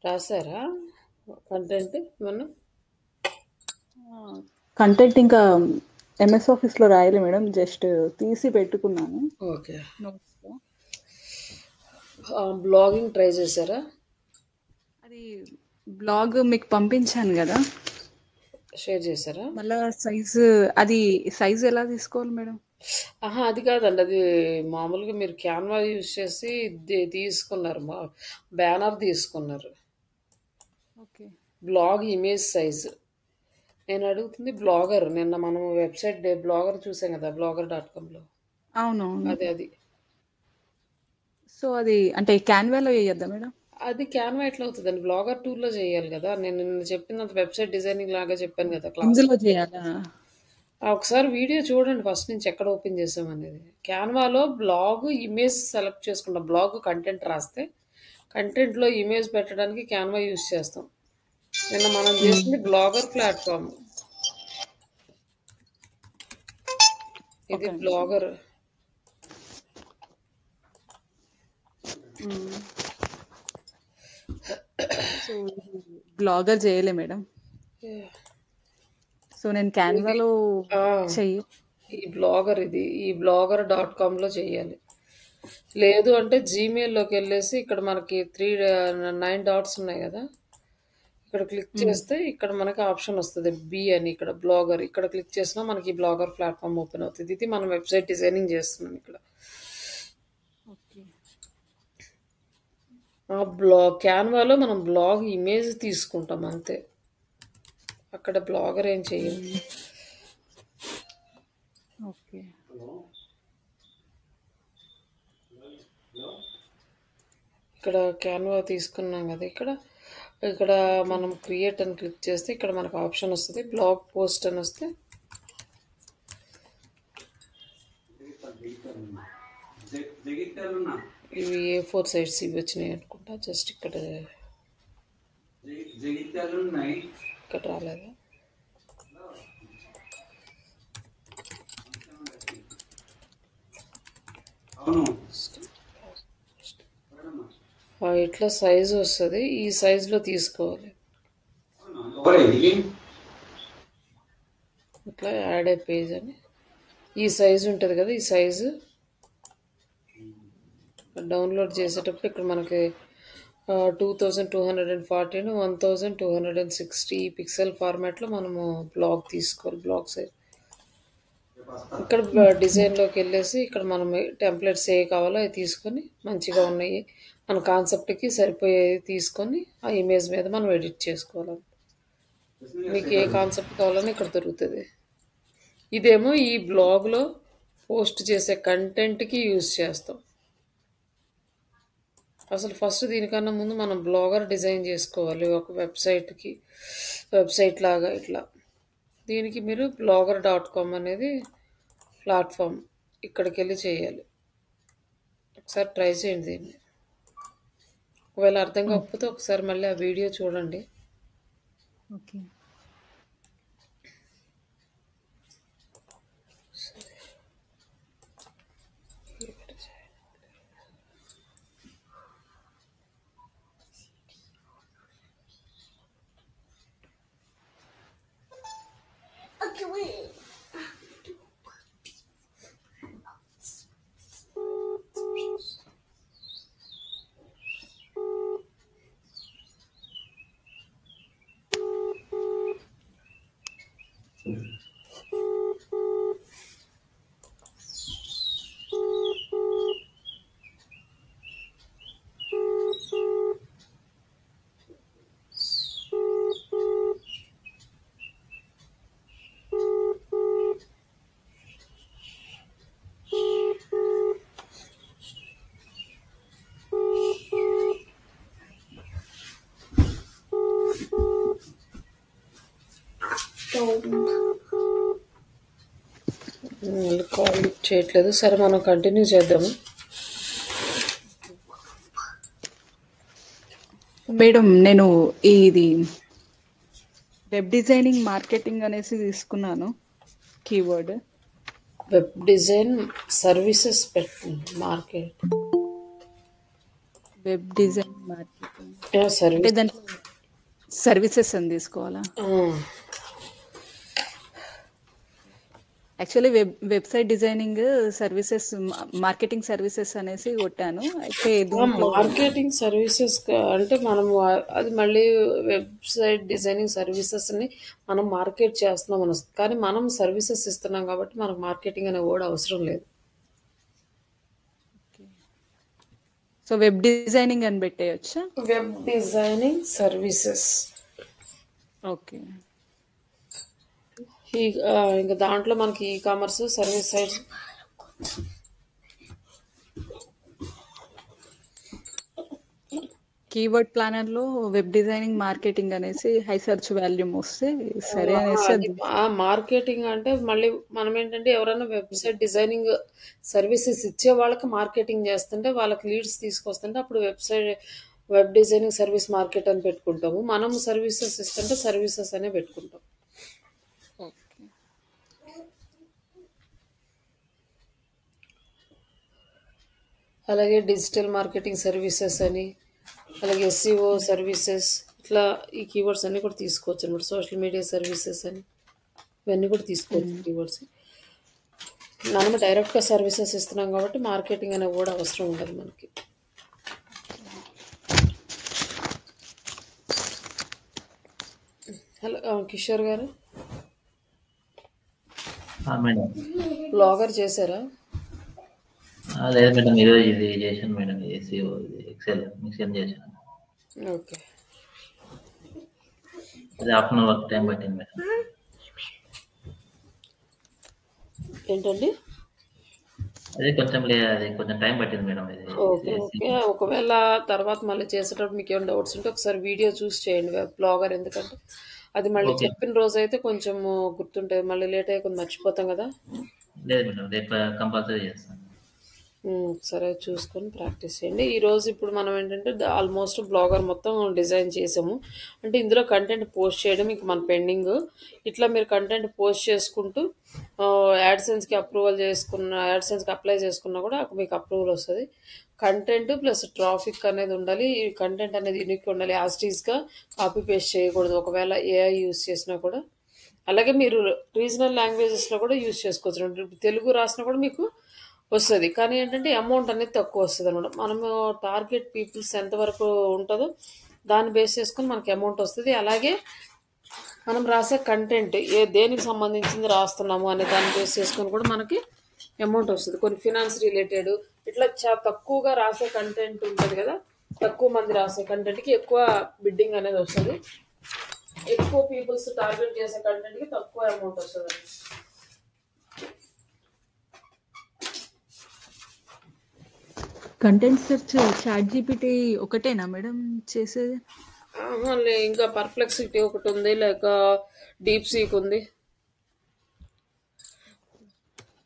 రాసారా content మనం? Content ఇంకా MS ఆఫీస్లో రాయలే మేడం, జస్ట్ తీసి పెట్టుకున్నాను ఓకే. నోట్స్లో. బ్లాగింగ్ ట్రై చేశారా? అది బ్లాగ్ మీకు పంపించాను కదా, షేర్ చేశారా? మళ్ళా అది సైజ్ ఎలా తీసుకోవాలి మేడం? ఆహా, అది కాదండి. అది మామూలుగా మీరు క్యాన్వా యూజ్ చేసి తీసుకున్నారు, మా బ్యానర్ తీసుకున్నారు. ఓకే. బ్లాగ్ ఇమేజ్ సైజు నేను అడుగుతుంది బ్లాగర్. నిన్న మనం వెబ్సైట్ బ్లాగర్ చూసాం కదా, blogger.comలో. అవునవును. అది సో అది అంటే క్యాన్వాలో వేయద్దా మేడం? అది క్యాన్వా ఎట్లా అవుతుందండి? బ్లాగర్ టూల్లో చేయాలి కదా. నేను నిన్న చెప్పినంత వెబ్సైట్ డిజైనింగ్ లాగా చెప్పాను కదా క్లాస్. ఇందులో చేయాలా? ఒకసారి వీడియో చూడండి ఫస్ట్ నుంచి ఎక్కడ ఓపెన్ చేసామనేది. క్యాన్వాలో బ్లాగ్ ఇమేజ్ సెలెక్ట్ చేసుకుంటాం. బ్లాగ్ కంటెంట్ రాస్తే కంటెంట్లో ఇమేజ్ పెట్టడానికి క్యాన్వా యూజ్ చేస్తాం. నిన్న మనం చేసింది బ్లాగర్ ప్లాట్ఫామ్. ఇది ఓకే అండి. బ్లాగర్. సో బ్లాగర్ చేయలే మేడం. సో నేను క్యాన్వాలో ఆ, చెయ్యి. ఈ blogger.comలో చేయాలి. లేదు అంటే జీమెయిల్లోకి వెళ్ళేసి ఇక్కడ మనకి 9 డాట్స్ ఉన్నాయి కదా, ఇక్కడ క్లిక్ చేస్తే ఇక్కడ మనకి ఆప్షన్ వస్తుంది బి అని. ఇక్కడ బ్లాగర్ ఇక్కడ క్లిక్ చేసినా మనకి బ్లాగర్ ప్లాట్ఫామ్ ఓపెన్ అవుతుంది. ఇది మనం వెబ్సైట్ డిజైనింగ్ చేస్తున్నాం ఇక్కడ. ఓకే. క్యాన్వాలో మనం బ్లాగ్ ఇమేజ్ తీసుకుంటాం అంతే. అక్కడ బ్లాగర్ ఏం చెయ్యం. ఓకే. ఇక్కడ క్యాన్వా తీసుకున్నాం కదా, ఇక్కడ మనం క్రియేట్ అని క్లిక్ చేస్తే ఇక్కడ మనకు ఆప్షన్ వస్తుంది బ్లాగ్ పోస్ట్ అని వస్తే ఇవి A4 సైడ్స్ ఇవి వచ్చినాయి అనుకుంటా. జస్ట్ ఇక్కడ రాలేదా? ఇట్లా సైజు వస్తుంది. ఈ సైజులో తీసుకోవాలి. ఇట్లా యాడ్ ఏ పేజ్ అని ఈ సైజు ఉంటుంది కదా, ఈ సైజు డౌన్లోడ్ చేసేటప్పుడు ఇక్కడ మనకి 2240 1260 పిక్సెల్ ఫార్మాట్లో మనము బ్లాగ్ తీసుకోవాలి. బ్లాగ్ సైజ్ ఇక్కడ డిజైన్లోకి వెళ్ళేసి ఇక్కడ మనం టెంప్లెట్స్ ఏ కావాలో అవి తీసుకొని మంచిగా ఉన్నాయి మన కాన్సెప్ట్కి సరిపోయేది తీసుకొని ఆ ఇమేజ్ మీద మనం ఎడిట్ చేసుకోవాలి. మీకు ఏ కాన్సెప్ట్ కావాలని ఇక్కడ దొరుకుతుంది. ఇదేమో ఈ బ్లాగ్లో పోస్ట్ చేసే కంటెంట్కి యూజ్ చేస్తాం. అసలు ఫస్ట్ దీనికన్నా ముందు మనం బ్లాగర్ డిజైన్ చేసుకోవాలి ఒక వెబ్సైట్ లాగా ఇట్లా. దీనికి మీరు blogger.com అనేది ప్లాట్ఫామ్, ఇక్కడికి వెళ్ళి చేయాలి. ఒకసారి ట్రై చేయండి దీన్ని. ఒకవేళ అర్థం కాకపోతే ఒకసారి మళ్ళీ ఆ వీడియో చూడండి. ఓకే. కాల్ చేయట్లేదు. సరే మనం కంటిన్యూ చేద్దాము. మేడం నేను ఇది వెబ్ డిజైనింగ్ మార్కెటింగ్ అనేసి తీసుకున్నాను కీవర్డ్. వెబ్ డిజైన్ సర్వీసెస్ పెట్టండి మార్కెట్. వెబ్ డిజైన్ మార్కెటింగ్ అంటే సర్వీస్. దాంట్లో సర్వీసెస్ అని తీసుకోవాలా? Actually website designing services, marketing services అనేసి కొట్టాను. అయితే దీంట్లో మార్కెటింగ్ సర్వీసెస్ అంటే మనము అది మళ్ళీ వెబ్సైట్ డిజైనింగ్ సర్వీసెస్ని మనం మార్కెట్ చేస్తున్నాం అని వస్తుంది, కానీ మనం సర్వీసెస్ ఇస్తున్నాం కాబట్టి మనకు మార్కెటింగ్ అనే వర్డ్ అవసరం లేదు. సో వెబ్ డిజైనింగ్ అని పెట్టేయచ్చా? Web designing services. ఓకే. ఇంకా దాంట్లో మనకి ecommerce service side keyword planner లో వెబ్ డిజైనింగ్ మార్కెటింగ్ అనేసి హై సెర్చ్ వాల్యూమ్ వస్తే సరే అనేసి అది మార్కెటింగ్ అంటే మళ్ళీ మనం ఏంటంటే ఎవరైనా వెబ్సైట్ డిజైనింగ్ సర్వీసెస్ ఇచ్చే వాళ్ళకి మార్కెటింగ్ చేస్తుంటే వాళ్ళకి లీడ్స్ తీసుకొస్తుంటే అప్పుడు వెబ్ డిజైనింగ్ సర్వీస్ మార్కెట్ అని పెట్టుకుంటాము. మనం సర్వీసెస్ ఇస్తుంటే సర్వీసెస్ అనే పెట్టుకుంటాం. అలాగే డిజిటల్ మార్కెటింగ్ సర్వీసెస్ అని, అలాగే ఎస్సీఓ సర్వీసెస్, ఇట్లా ఈ కీవర్డ్స్ అన్నీ కూడా తీసుకోవచ్చు అనమాట. సోషల్ మీడియా సర్వీసెస్ అని ఇవన్నీ కూడా తీసుకోవచ్చు కీవర్డ్స్. మనం డైరెక్ట్గా సర్వీసెస్ ఇస్తున్నాం కాబట్టి మార్కెటింగ్ అనే కూడా అవసరం ఉండదు మనకి. హలో కిషోర్ గారు, మేడం బ్లాగర్ చేశారా? లేదు మేడం, ఈరోజు ఇది చేశాను మేడం, ఎస్సీఓ ఎక్సెల్ మిక్సర్ చేశాను. ఓకే. అది హాఫ్ అన్ అవర్ టైం పట్టింది మేడం. ఏంటండి? అదే కొంచెం టైం పట్టింది మేడం. ఇది ఓకే ఓకే. ఒకవేళ తర్వాత మళ్ళీ చేసేటప్పుడు మీకు ఏమైనా డౌట్స్ ఉంటే ఒకసారి వీడియో చూసి చేయండి బ్లాగర్, ఎందుకంటే అది మళ్ళీ చెప్పిన రోజు అయితే కొంచెం గుర్తుంటుంది, మళ్ళీ లేట్ అయ్యి కొంచెం మర్చిపోతాం కదా. లేదు మేడం, రేపు కంపల్సరీ చేస్తాను. సరే, చూసుకొని ప్రాక్టీస్ చేయండి. ఈరోజు ఇప్పుడు మనం ఏంటంటే ఆల్మోస్ట్ బ్లాగర్ మొత్తం డిజైన్ చేసాము. అంటే ఇందులో కంటెంట్ పోస్ట్ చేయడం ఇంక మన పెండింగ్. ఇట్లా మీరు కంటెంట్ పోస్ట్ చేసుకుంటూ యాడ్సెన్స్కి యాడ్సెన్స్కి అప్లై చేసుకున్నా కూడా మీకు అప్రూవల్ వస్తుంది. కంటెంట్ ప్లస్ ట్రాఫిక్ అనేది ఉండాలి. ఈ కంటెంట్ అనేది యూనిక్ ఉండాలి. యాస్టీస్గా కాపీ పేస్ట్ చేయకూడదు. ఒకవేళ ఏఐ యూస్ చేసినా కూడా, అలాగే మీరు రీజనల్ లాంగ్వేజెస్లో కూడా యూస్ చేసుకోవచ్చు. తెలుగు రాసినా కూడా మీకు వస్తుంది, కానీ ఏంటంటే అమౌంట్ అనేది తక్కువ వస్తుంది అనమాట. మనము టార్గెట్ పీపుల్స్ ఎంతవరకు ఉంటుందో దాన్ని బేస్ చేసుకొని మనకి అమౌంట్ వస్తుంది. అలాగే మనం రాసే కంటెంట్ దేనికి సంబంధించింది రాస్తున్నాము అనే దాన్ని బేస్ చేసుకొని కూడా మనకి అమౌంట్ వస్తుంది. కొన్ని ఫినాన్స్ రిలేటెడ్ ఇట్లా తక్కువగా రాసే కంటెంట్ ఉంటుంది కదా, తక్కువ మంది రాసే కంటెంట్కి ఎక్కువ బిడ్డింగ్ అనేది వస్తుంది. ఎక్కువ పీపుల్స్ టార్గెట్ చేసే కంటెంట్కి తక్కువ అమౌంట్ వస్తుంది. కంటెంట్ సెర్చ్ చాట్ జీపీటీ ఒకటేనా మేడం చేసేది? ఇంకా పర్ప్లెక్సిటీ ఒకటి ఉంది, లేక డీప్ సీక్ ఉంది.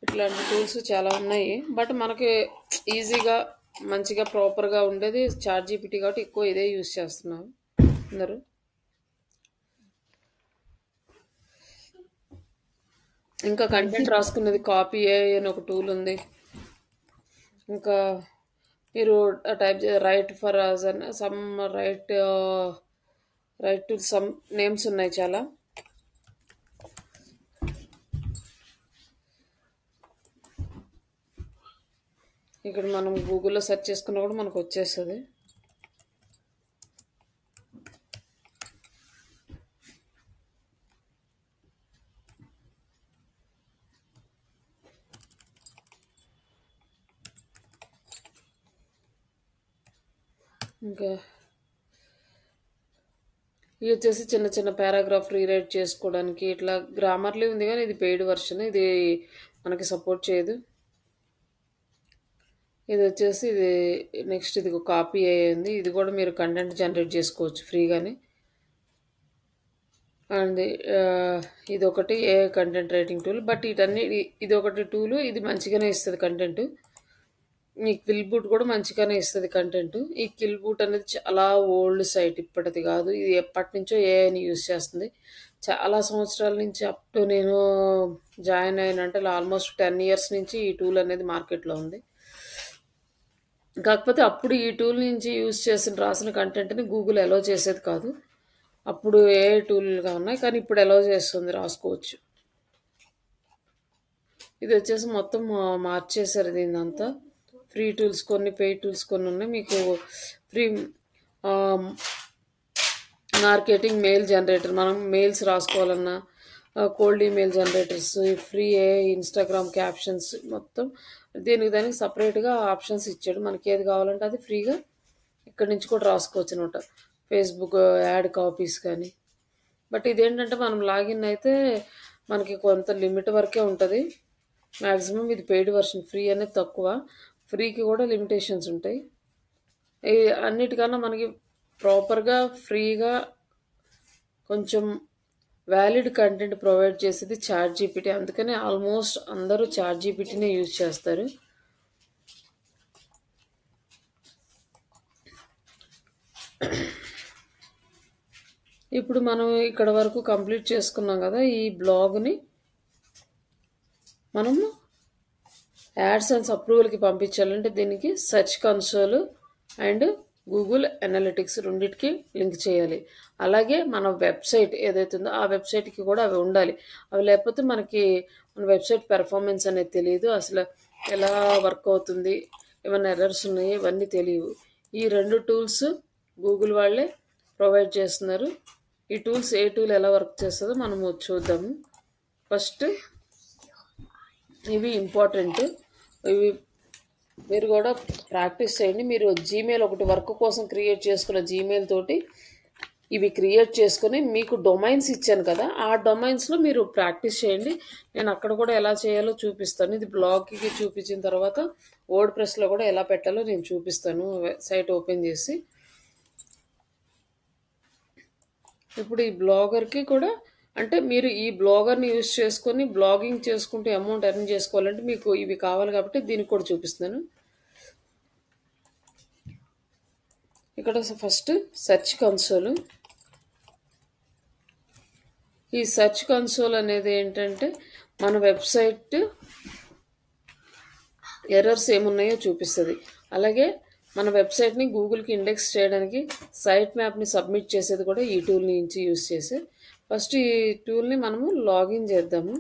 ఇట్లాంటి టూల్స్ చాలా ఉన్నాయి. బట్ మనకి ఈజీగా మంచిగా ప్రాపర్గా ఉండేది చాట్ జీపీటీ కాబట్టి ఎక్కువ ఇదే యూజ్ చేస్తున్నారు అందరూ. ఇంకా కంటెంట్ రాసుకునేది కాపీ అని ఒక టూల్ ఉంది. ఇంకా మీరు type right for some right to some names ఉన్నాయి చాలా. ఇక్కడ మనం గూగుల్లో సెర్చ్ చేసుకున్నా కూడా మనకు వచ్చేస్తుంది. ఇంకా ఇది వచ్చేసి చిన్న చిన్న పారాగ్రాఫ్ రీరైట్ చేసుకోవడానికి ఇట్లా గ్రామర్లీ ఉంది, కానీ ఇది పెయిడ్ వర్షన్, ఇది మనకి సపోర్ట్ చేయదు. ఇది వచ్చేసి ఇది నెక్స్ట్ ఇది కాపీ అయ్యింది. ఇది కూడా మీరు కంటెంట్ జనరేట్ చేసుకోవచ్చు ఫ్రీగానే. అండ్ ఇది ఒకటి ఏ కంటెంట్ రైటింగ్ టూల్. బట్ ఇది ఒకటి టూలు, ఇది మంచిగానే ఇస్తుంది కంటెంట్. ఈ కిల్బూట్ కూడా మంచిగానే ఇస్తుంది కంటెంట్. ఈ కిల్బూట్ అనేది చాలా ఓల్డ్ సైట్, ఇప్పటిది కాదు. ఇది ఎప్పటి నుంచో ఏఐని యూజ్ చేస్తుంది. చాలా సంవత్సరాల నుంచి అప్ టు నేను జాయిన్ అయిన అంటే ఆల్మోస్ట్ 10 years నుంచి ఈ టూల్ అనేది మార్కెట్లో ఉంది. కాకపోతే అప్పుడు ఈ టూల్ నుంచి యూజ్ చేసిన రాసిన కంటెంట్ని గూగుల్ అలో చేసేది కాదు. అప్పుడు ఏ టూల్గా ఉన్నాయి, కానీ ఇప్పుడు అలో చేస్తుంది, రాసుకోవచ్చు. ఇది వచ్చేసి మొత్తం మార్చేశారు దీన్నంతా. ఫ్రీ టూల్స్ కొన్ని, పెయిడ్ టూల్స్ కొన్ని ఉన్నాయి. మీకు ఫ్రీ మార్కెటింగ్ మెయిల్ జనరేటర్, మనం మెయిల్స్ రాసుకోవాలన్నా cold email generators, free Instagram captions, మొత్తం దానికి సపరేట్గా ఆప్షన్స్ ఇచ్చాడు. మనకి ఏది కావాలంటే అది ఫ్రీగా ఇక్కడ నుంచి కూడా రాసుకోవచ్చు అనమాట. ఫేస్బుక్ యాడ్ కాపీస్ కానీ. బట్ ఇదేంటంటే మనం లాగిన్ అయితే మనకి కొంత లిమిట్ వరకే ఉంటుంది. మ్యాక్సిమం ఇది పెయిడ్ వర్షన్, ఫ్రీ అనేది తక్కువ. ఫ్రీకి కూడా లిమిటేషన్స్ ఉంటాయి. అన్నిటికన్నా మనకి ప్రాపర్గా ఫ్రీగా కొంచెం వ్యాలిడ్ కంటెంట్ ప్రొవైడ్ చేసేది చాట్ జీపీటీ. అందుకనే ఆల్మోస్ట్ అందరూ చాట్ జీపీటీనే యూజ్ చేస్తారు. ఇప్పుడు మనం ఇక్కడ వరకు కంప్లీట్ చేసుకున్నాం కదా. ఈ బ్లాగ్ని మనము యాడ్సెన్స్ అప్రూవల్కి పంపించాలంటే దీనికి search console and Google analytics రెండింటికి లింక్ చేయాలి. అలాగే మన వెబ్సైట్ ఏదైతే ఉందో ఆ వెబ్సైట్కి కూడా అవి ఉండాలి. అవి లేకపోతే మనకి మన వెబ్సైట్ పెర్ఫార్మెన్స్ అనేది తెలియదు, అసలు ఎలా వర్క్ అవుతుంది, ఏమైనా ఎర్రర్స్ ఉన్నాయి, ఇవన్నీ తెలియవు. ఈ 2 టూల్స్ గూగుల్ వాళ్ళే ప్రొవైడ్ చేస్తున్నారు. ఈ టూల్స్ ఏ టూల్ ఎలా వర్క్ చేస్తుందో మనము చూద్దాము. ఫస్ట్ ఇవి ఇంపార్టెంట్, ఇవి మీరు కూడా ప్రాక్టీస్ చేయండి. మీరు జీమెయిల్ ఒకటి వర్క్ కోసం క్రియేట్ చేసుకున్న జీమెయిల్ తోటి ఇవి క్రియేట్ చేసుకొని మీకు డొమైన్స్ ఇచ్చాను కదా, ఆ డొమైన్స్లో మీరు ప్రాక్టీస్ చేయండి. నేను అక్కడ కూడా ఎలా చేయాలో చూపిస్తాను. ఇది బ్లాగ్కి చూపించిన తర్వాత వర్డ్ ప్రెస్లో కూడా ఎలా పెట్టాలో నేను చూపిస్తాను సైట్ ఓపెన్ చేసి. ఇప్పుడు ఈ బ్లాగర్కి కూడా అంటే మీరు ఈ బ్లాగర్ని యూజ్ చేసుకొని బ్లాగింగ్ చేసుకుంటూ అమౌంట్ ఎర్న్ చేసుకోవాలంటే మీకు ఇవి కావాలి కాబట్టి దీనికి కూడా చూపిస్తున్నాను. ఇక్కడ ఫస్ట్ సెర్చ్ కన్సోల్. ఈ సెర్చ్ కన్సోల్ అనేది ఏంటంటే మన వెబ్సైట్ ఎర్రర్స్ ఏమున్నాయో చూపిస్తుంది. అలాగే మన వెబ్సైట్ని గూగుల్కి ఇండెక్స్ చేయడానికి సైట్ మ్యాప్ని సబ్మిట్ చేసేది కూడా ఈ టూల్ నుంచి యూజ్ చేసి. ఫస్ట్ ఈ టూల్ని మనము లాగిన్ చేద్దాము.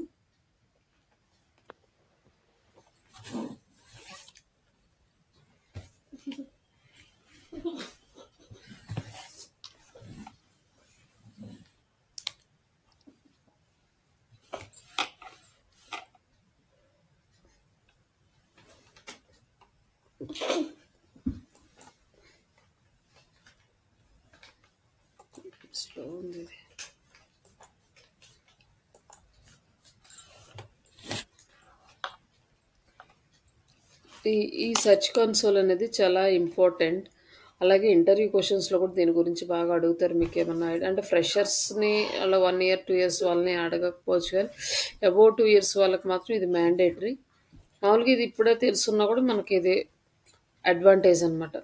స్లో ఉంది. ఈ సెర్చ్ కన్సోల్ అనేది చాలా ఇంపార్టెంట్. అలాగే ఇంటర్వ్యూ క్వశ్చన్స్లో కూడా దీని గురించి బాగా అడుగుతారు. మీకు ఏమన్నా అంటే ఫ్రెషర్స్ని అలా 1 year 2 years వాళ్ళని అడగకపోవచ్చు, కానీ అబౌవ్ 2 years వాళ్ళకి మాత్రం ఇది మ్యాండేటరీ. మామూలుగా ఇది ఇప్పుడే తెలుసున్నా కూడా మనకి ఇది అడ్వాంటేజ్ అనమాట.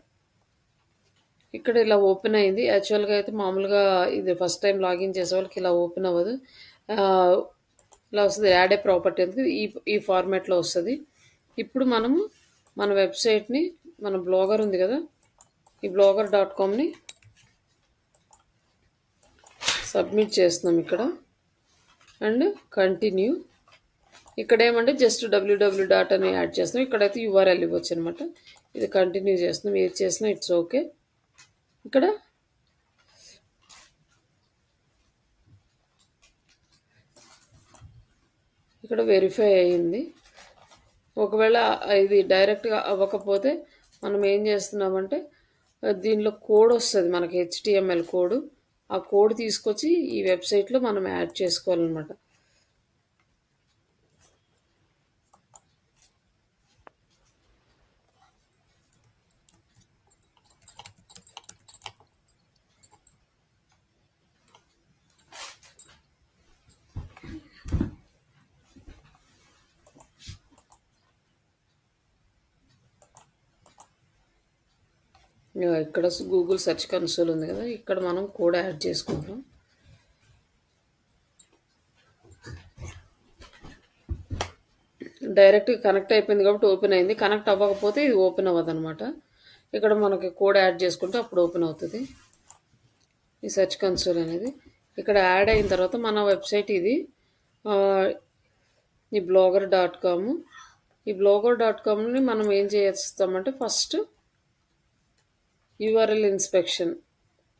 ఇక్కడ ఇలా ఓపెన్ అయింది. యాక్చువల్గా అయితే మామూలుగా ఇది ఫస్ట్ టైం లాగిన్ చేసే వాళ్ళకి ఇలా ఓపెన్ అవ్వదు. ఇలా వస్తుంది యాడ్ ఏ ప్రాపర్టీ అనేది ఈ ఫార్మాట్లో వస్తుంది. ఇప్పుడు మనము మన వెబ్సైట్ని, మన బ్లాగర్ ఉంది కదా, ఈ blogger.comని సబ్మిట్ చేస్తున్నాం ఇక్కడ అండ్ కంటిన్యూ. ఇక్కడ ఏమంటే జస్ట్ www అని యాడ్ చేస్తున్నాం. ఇక్కడైతే URL ఇవ్వచ్చు అనమాట. ఇది కంటిన్యూ చేస్తున్నాం. ఏది చేసినా ఇట్స్ ఓకే. ఇక్కడ వెరిఫై అయ్యింది. ఒకవేళ ఇది డైరెక్ట్గా అవ్వకపోతే మనం ఏం చేస్తున్నామంటే దీనిలో కోడ్ వస్తుంది మనకి, HTML కోడ్. ఆ కోడ్ తీసుకొచ్చి ఈ వెబ్సైట్లో మనం యాడ్ చేసుకోవాలన్నమాట. ఇక్కడ గూగుల్ సెర్చ్ కన్సోల్ ఉంది కదా, ఇక్కడ మనం కోడ్ యాడ్ చేసుకుంటాం. డైరెక్ట్గా కనెక్ట్ అయిపోయింది కాబట్టి ఓపెన్ అయింది. కనెక్ట్ అవ్వకపోతే ఇది ఓపెన్ అవ్వదు అనమాట. ఇక్కడ మనకి కోడ్ యాడ్ చేసుకుంటే అప్పుడు ఓపెన్ అవుతుంది ఈ సెర్చ్ కన్సోల్ అనేది. ఇక్కడ యాడ్ అయిన తర్వాత మన వెబ్సైట్ ఇది ఈ blogger.com. ఈ blogger.comని మనం ఏం చేస్తామంటే ఫస్ట్ యూఆర్ఎల్ ఇన్స్పెక్షన్,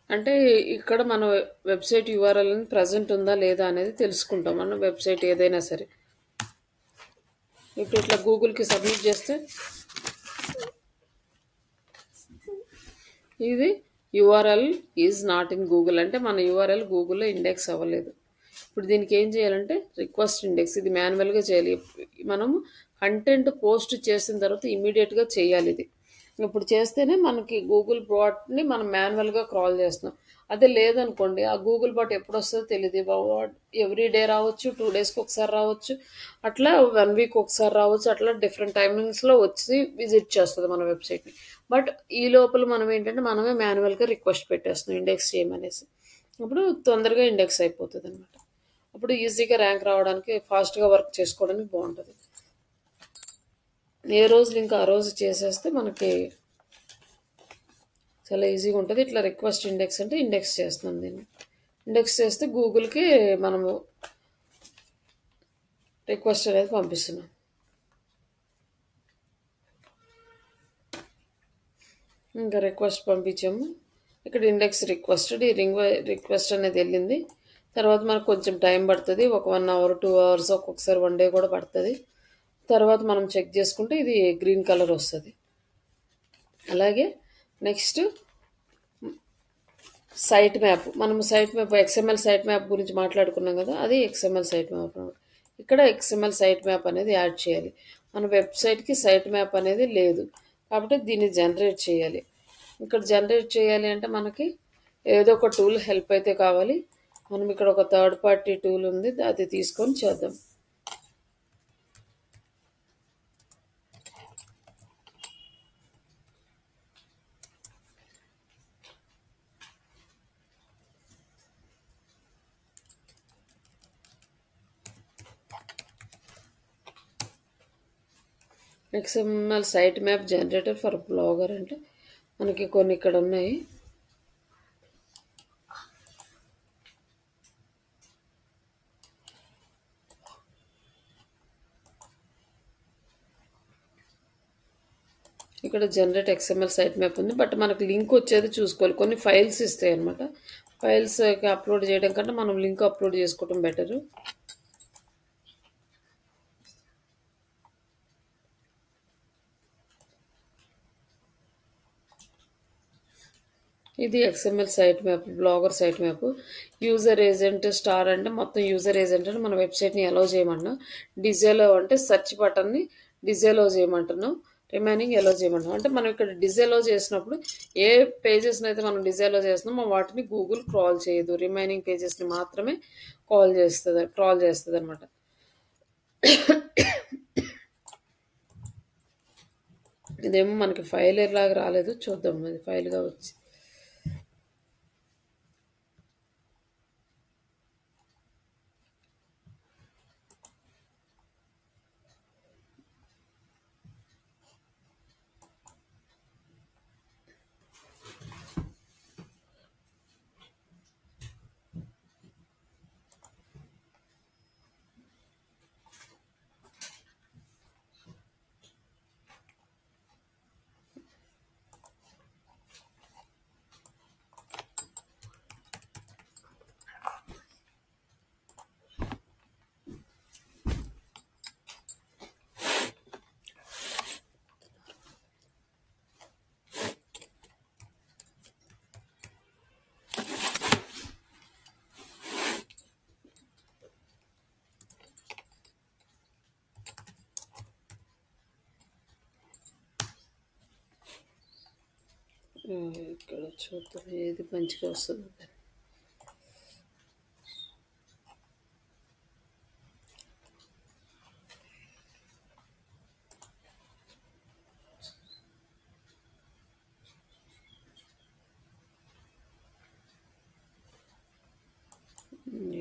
అంటే ఇక్కడ మన వెబ్సైట్ యూఆర్ఎల్ ప్రజెంట్ ఉందా లేదా అనేది తెలుసుకుంటాం. మన వెబ్సైట్ ఏదైనా సరే ఇప్పుడు ఇట్లా గూగుల్కి సబ్మిట్ చేస్తే ఇది URL is not in Google, అంటే మన యూఆర్ఎల్ గూగుల్లో ఇండెక్స్ అవ్వలేదు. ఇప్పుడు దీనికి ఏం చేయాలంటే రిక్వెస్ట్ ఇండెక్స్, ఇది మాన్యువల్గా చేయాలి. మనము కంటెంట్ పోస్ట్ చేసిన తర్వాత ఇమీడియట్గా చేయాలి ఇది. ఇప్పుడు చేస్తేనే మనకి గూగుల్ బాట్ని మనం మాన్యువల్గా క్రాల్ చేస్తున్నాం. అదే లేదనుకోండి ఆ గూగుల్ బాట్ ఎప్పుడు వస్తుందో తెలియదు. ఎవ్రీ డే రావచ్చు, 2 డేస్కి ఒకసారి రావచ్చు, అట్లా 1 వీక్ ఒకసారి రావచ్చు, అట్లా డిఫరెంట్ టైమింగ్స్లో వచ్చి విజిట్ చేస్తుంది మన వెబ్సైట్ని. బట్ ఈ లోపల మనం ఏంటంటే మనమే మాన్యువల్గా రిక్వెస్ట్ పెట్టేస్తున్నాం ఇండెక్స్ చేయమనేసి. అప్పుడు తొందరగా ఇండెక్స్ అయిపోతుంది అనమాట. అప్పుడు ఈజీగా ర్యాంక్ రావడానికి, ఫాస్ట్గా వర్క్ చేసుకోవడానికి బాగుంటుంది. ఏ రోజు లింక్ ఆ రోజు చేసేస్తే మనకి చాలా ఈజీగా ఉంటుంది. ఇట్లా రిక్వెస్ట్ ఇండెక్స్ అంటే ఇండెక్స్ చేస్తున్నాం దీన్ని. ఇండెక్స్ చేస్తే గూగుల్కి మనము రిక్వెస్ట్ అనేది పంపిస్తున్నాం. ఇంకా రిక్వెస్ట్ పంపించాము, ఇక్కడ ఇండెక్స్ రిక్వెస్టెడ్, ఈ రిక్వెస్ట్ అనేది వెళ్ళింది. తర్వాత మనకు కొంచెం టైం పడుతుంది, ఒక 1 అవర్ 2 అవర్స్, ఒక్కొక్కసారి 1 డే కూడా పడుతుంది. తర్వాత మనం చెక్ చేసుకుంటే ఇది గ్రీన్ కలర్ వస్తుంది. అలాగే నెక్స్ట్ సైట్ మ్యాప్, మనం site map XML site map గురించి మాట్లాడుకున్నాం కదా, అది XML సైట్ మ్యాప్ అనమాట. ఇక్కడ XML సైట్ మ్యాప్ అనేది యాడ్ చేయాలి. మన వెబ్సైట్కి సైట్ మ్యాప్ అనేది లేదు కాబట్టి దీన్ని జనరేట్ చేయాలి. ఇక్కడ జనరేట్ చేయాలి అంటే మనకి ఏదో ఒక టూల్ హెల్ప్ అయితే కావాలి. మనం ఇక్కడ ఒక థర్డ్ పార్టీ టూల్ ఉంది, అది తీసుకొని చేద్దాం. XML site map generator for Blogger అంటే మనకి కొన్ని ఇక్కడ ఉన్నాయి. ఇక్కడ జనరేట్ XML సైట్ మ్యాప్ ఉంది, బట్ మనకు లింక్ వచ్చేది చూసుకోవాలి. కొన్ని ఫైల్స్ ఇస్తాయి అనమాట. ఫైల్స్ అప్లోడ్ చేయడం కంటే మనం లింక్ అప్లోడ్ చేసుకోవడం బెటరు. ఇది XML site map, Blogger site map. User agent star అంటే మొత్తం యూజర్ ఏజెంట్ అంటే మన వెబ్సైట్ని అలౌ చేయమంటున్నాం. డిజేలో అంటే సెర్చ్ బటన్ని డిజేలో చేయమంటున్నాం. రిమైనింగ్ ఎలో చేయమంటున్నాం. అంటే మనం ఇక్కడ డిజేలో చేసినప్పుడు ఏ పేజెస్ని అయితే మనం డిజేలో చేస్తున్నామో వాటిని గూగుల్ క్రాల్ చేయదు, రిమైనింగ్ పేజెస్ని మాత్రమే క్రాల్ చేస్తుంది అనమాట. ఇదేమో మనకి ఫైల్ ఎలాగా రాలేదు, చూద్దాం అది ఫైల్గా వచ్చి. ఇక్కడ చూద్దాం ఏది మంచిగా వస్తుంది.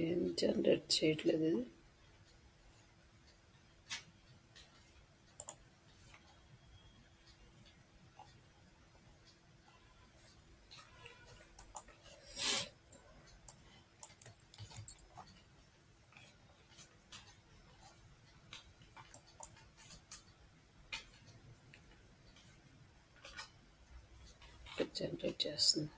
ఏం జనరేట్ చేయట్లేదు ఇది. జనరేట్ చేస్తుంది.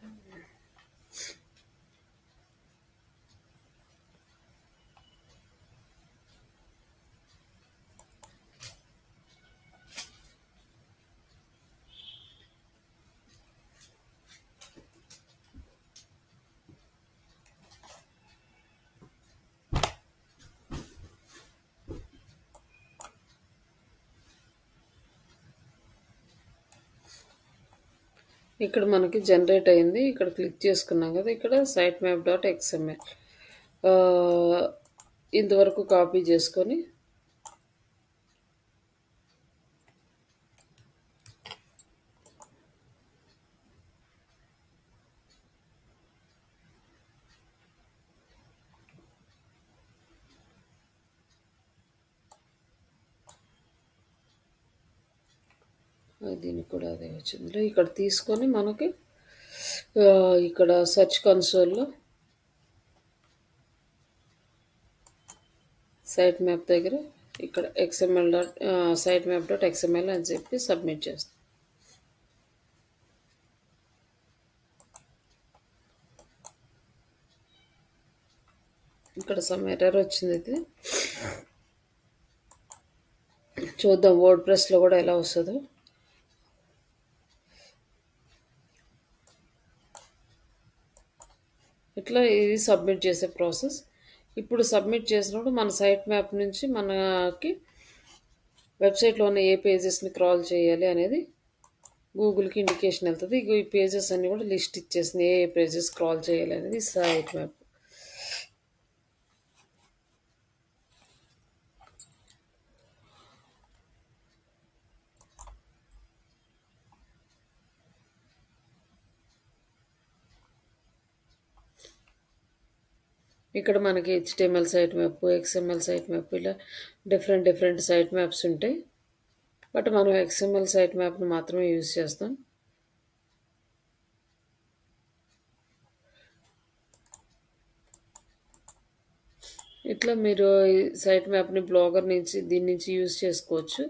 ఇక్కడ మనకి జనరేట్ అయింది. ఇక్కడ క్లిక్ చేసుకున్నాం కదా, ఇక్కడ సైట్ మ్యాప్ డాట్ ఎక్స్ఎంఎల్ ఇంతవరకు కాపీ చేసుకొని దీనికి కూడా అదే వచ్చింది. ఇక్కడ తీసుకొని మనకి ఇక్కడ సెర్చ్ కన్సోల్లో సైట్ మ్యాప్ దగ్గర ఇక్కడ XML dot site map dot XML అని చెప్పి సబ్మిట్ చేస్తాం. ఇక్కడ సమ్ ఎర్రర్ వచ్చింది. ఇది చూద్దాం వర్డ్ ప్రెస్లో కూడా ఎలా వస్తుందో. ఇట్లా ఇది సబ్మిట్ చేసే ప్రాసెస్. ఇప్పుడు సబ్మిట్ చేసినప్పుడు మన సైట్ మ్యాప్ నుంచి మనకి వెబ్సైట్లో ఉన్న ఏ పేజెస్ని క్రాల్ చేయాలి అనేది గూగుల్కి ఇండికేషన్ వెళ్తుంది. ఈ పేజెస్ అన్ని కూడా లిస్ట్ ఇచ్చేసింది, ఏ పేజెస్ క్రాల్ చేయాలి అనేది సైట్ మ్యాప్. ఇక్కడ మనకి HTML site map, XML site map, ఇలా డిఫరెంట్ సైట్ మ్యాప్స్ ఉంటాయి. బట్ మనం XML సైట్ మ్యాప్ని మాత్రమే యూజ్ చేస్తాం. ఇట్లా మీరు ఈ సైట్ మ్యాప్ని బ్లాగర్ నుంచి దీని నుంచి యూజ్ చేసుకోవచ్చు.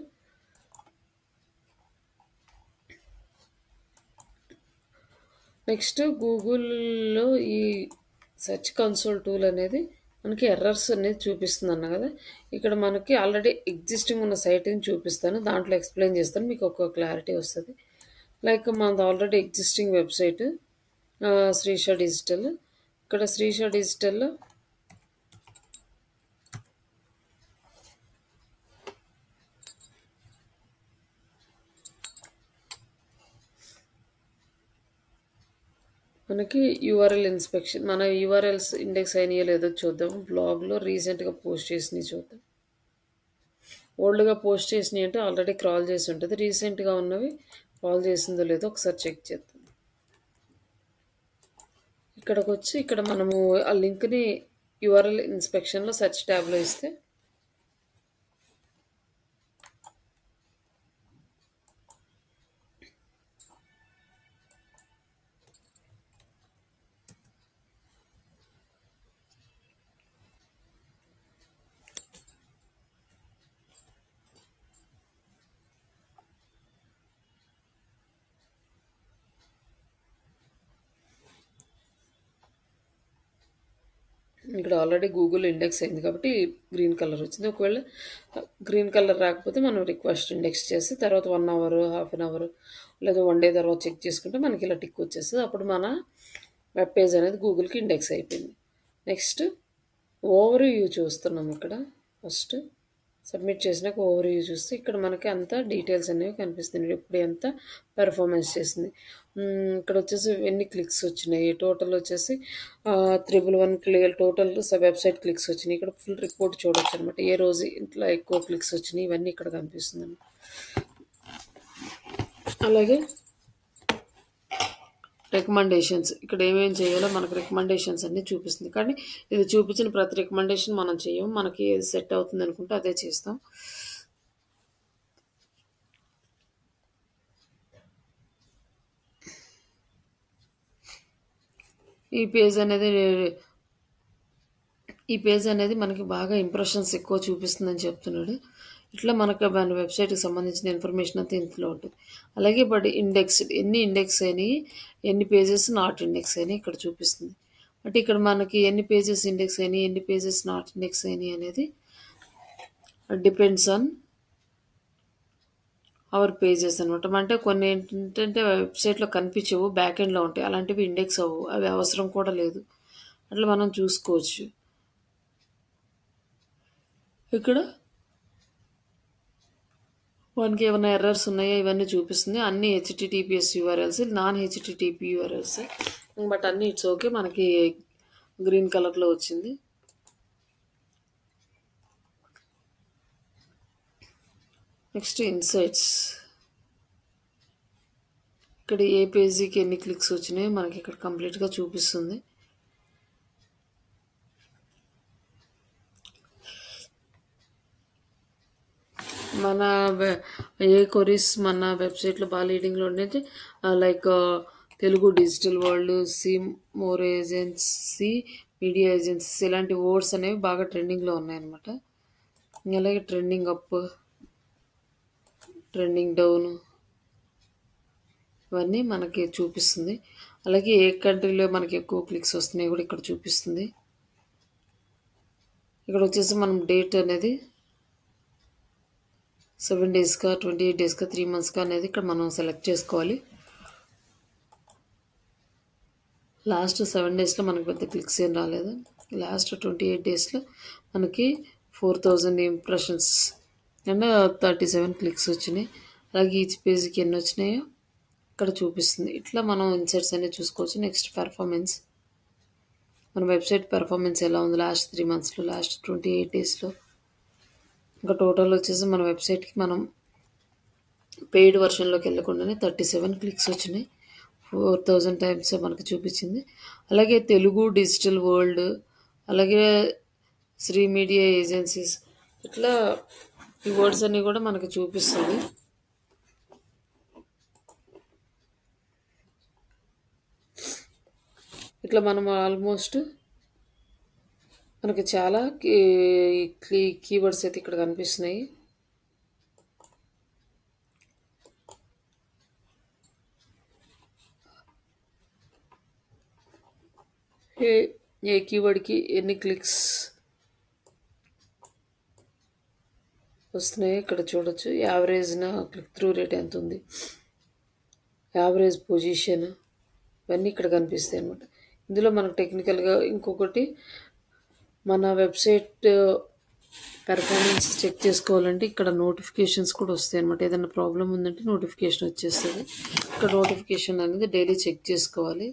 నెక్స్ట్ గూగుల్లో ఈ సెర్చ్ కన్సోల్ టూల్ అనేది మనకి ఎర్రర్స్ అనేది చూపిస్తుంది అన్న కదా. ఇక్కడ మనకి ఆల్రెడీ ఎగ్జిస్టింగ్ ఉన్న సైట్ని చూపిస్తాను, దాంట్లో ఎక్స్ప్లెయిన్ చేస్తాను, మీకు ఒక క్లారిటీ వస్తుంది. లైక్ మనది already existing website Srisha digital. ఇక్కడ శ్రీష డిజిటల్లో మనకి యూఆర్ఎల్ ఇన్స్పెక్షన్, మన యూఆర్ఎల్స్ ఇండెక్స్ అయినాయో లేదో చూద్దాం. బ్లాగ్లో రీసెంట్గా పోస్ట్ చేసినవి చూద్దాం. ఓల్డ్గా పోస్ట్ చేసినవి అంటే ఆల్రెడీ క్రాల్ చేసి ఉంటుంది. రీసెంట్గా ఉన్నవి క్రాల్ చేసిందో లేదో ఒకసారి చెక్ చేద్దాం. ఇక్కడికి వచ్చి ఇక్కడ మనము ఆ లింక్ని యూఆర్ఎల్ ఇన్స్పెక్షన్లో సెర్చ్ ట్యాబ్లో ఇస్తే ఇక్కడ ఆల్రెడీ గూగుల్ ఇండెక్స్ అయింది కాబట్టి గ్రీన్ కలర్ వచ్చింది. ఒకవేళ గ్రీన్ కలర్ రాకపోతే మనం రిక్వెస్ట్ ఇండెక్స్ చేసి తర్వాత 1 అవర్, హాఫ్ అన్ అవర్ లేదా 1 డే తర్వాత చెక్ చేసుకుంటే మనకి ఇలా టిక్ వచ్చేస్తుంది. అప్పుడు మన వెబ్ పేజ్ అనేది గూగుల్కి ఇండెక్స్ అయిపోయింది. నెక్స్ట్ ఓవర్ వ్యూ చూస్తున్నాం. ఇక్కడ ఫస్ట్ సబ్మిట్ చేసినాక ఓవర్ వ్యూ చూస్తే ఇక్కడ మనకి అంతా డీటెయిల్స్ అనేవి కనిపిస్తున్నాయి. ఇప్పుడు ఎంత పెర్ఫార్మెన్స్ చేసింది, ఇక్కడ వచ్చేసి ఎన్ని క్లిక్స్ వచ్చినాయి, టోటల్ వచ్చేసి 111 టోటల్ వెబ్సైట్ క్లిక్స్ వచ్చినాయి. ఇక్కడ ఫుల్ రిపోర్ట్ చూడొచ్చు అనమాట. ఏ రోజు ఇంట్లో ఎక్కువ క్లిక్స్ వచ్చినాయి ఇవన్నీ ఇక్కడ కనిపిస్తుంది. అలాగే రికమెండేషన్స్, ఇక్కడ ఏమేమి చేయాలో మనకు రికమెండేషన్స్ అన్నీ చూపిస్తుంది. కానీ ఇది చూపించిన ప్రతి రికమెండేషన్ మనం చేయము, మనకి ఏది సెట్ అవుతుంది అనుకుంటే అదే చేస్తాం. ఈ పేజ్ అనేది మనకి బాగా ఇంప్రెషన్స్ ఎక్కువ చూపిస్తుందని చెప్తున్నాడు. ఇట్లా మనకు మన వెబ్సైట్కి సంబంధించిన ఇన్ఫర్మేషన్ అంతా ఇందులో ఉంటుంది. అలాగే బట్ ఇండెక్స్ ఎన్ని ఇండెక్స్ అయినాయి, ఎన్ని పేజెస్ నాట్ ఇండెక్స్ అయినాయి ఇక్కడ చూపిస్తుంది. అంటే ఇక్కడ మనకి ఎన్ని పేజెస్ ఇండెక్స్ అయినాయి, ఎన్ని పేజెస్ నాట్ ఇండెక్స్ అయినాయి అనేది డిపెండ్స్ ఆన్ అవర్ పేజెస్ అనమాట. అంటే కొన్ని ఏంటంటే వెబ్సైట్లో కనిపించవు, బ్యాక్ ఎండ్లో ఉంటాయి, అలాంటివి ఇండెక్స్ అవ్వవు, అవి అవసరం కూడా లేదు. అట్లా మనం చూసుకోవచ్చు. ఇక్కడ మనకి ఏమైనా ఎర్రర్స్ ఉన్నాయో ఇవన్నీ చూపిస్తుంది. అన్ని HTTPS URLs, non HTTP URLs, but అన్ని ఇట్స్ ఓకే. మనకి గ్రీన్ కలర్లో వచ్చింది. Next insights. ఇక్కడ ఏ పేజీకి ఎన్ని క్లిక్స్ వచ్చినాయో మనకి ఇక్కడ కంప్లీట్గా చూపిస్తుంది. మన ఏ కొరీస్ మన వెబ్సైట్లో బాగా లీడింగ్లో ఉండేది like Telugu digital world, see more agency, media agencies, ఇలాంటి వర్డ్స్ అనేవి బాగా ట్రెండింగ్లో ఉన్నాయన్నమాట. అలాగే ట్రెండింగ్ అప్, ట్రెండింగ్ డౌన్ ఇవన్నీ మనకి చూపిస్తుంది. అలాగే ఏ కంట్రీలో మనకి ఎక్కువ క్లిక్స్ వస్తున్నాయి కూడా ఇక్కడ చూపిస్తుంది. ఇక్కడ వచ్చేసి మనం డేట్ అనేది 7 డేస్గా, 28 డేస్గా, 3 మంత్స్గా అనేది ఇక్కడ మనం సెలెక్ట్ చేసుకోవాలి. లాస్ట్ 7 డేస్లో మనకి పెద్ద క్లిక్స్ ఏం రాలేదు. లాస్ట్ 28 డేస్లో మనకి 4000 ఇంప్రెషన్స్ అండ్ 37 క్లిక్స్ వచ్చినాయి. అలాగే ఈచ్ పేజ్కి ఎన్ని వచ్చినాయో ఇక్కడ చూపిస్తుంది. ఇట్లా మనం ఇన్సైట్స్ అనేది చూసుకోవచ్చు. Next performance. మన వెబ్సైట్ పెర్ఫార్మెన్స్ ఎలా ఉంది లాస్ట్ 3 మంత్స్లో, లాస్ట్ 28 డేస్లో. ఇంకా టోటల్ వచ్చేసి మన వెబ్సైట్కి మనం పెయిడ్ వర్షన్లోకి వెళ్ళకుండానే 37 క్లిక్స్ వచ్చినాయి. 4000 టైమ్స్ మనకి చూపించింది. అలాగే తెలుగు డిజిటల్ వరల్డ్, అలాగే శ్రీ మీడియా ఏజెన్సీస్, ఇట్లా ఈ వర్డ్స్ అన్నీ కూడా మనకి చూపిస్తుంది. ఇట్లా మనం ఆల్మోస్ట్ మనకి చాలా కీవర్డ్స్ అయితే ఇక్కడ కనిపిస్తున్నాయి. ఏ కీవర్డ్కి ఎన్ని క్లిక్స్ వస్తున్నాయి ఇక్కడ చూడొచ్చు. యావరేజ్ క్లిక్ త్రూ రేట్ ఎంత ఉంది, యావరేజ్ పొజిషన్, ఇవన్నీ ఇక్కడ కనిపిస్తాయి అన్నమాట. ఇందులో మనకు టెక్నికల్గా ఇంకొకటి మన వెబ్సైట్ పెర్ఫార్మెన్స్ చెక్ చేసుకోవాలంటే ఇక్కడ నోటిఫికేషన్స్ కూడా వస్తాయి అన్నమాట. ఏదైనా ప్రాబ్లం ఉందంటే నోటిఫికేషన్ వచ్చేస్తుంది. ఇక్కడ నోటిఫికేషన్ అనేది డైలీ చెక్ చేసుకోవాలి.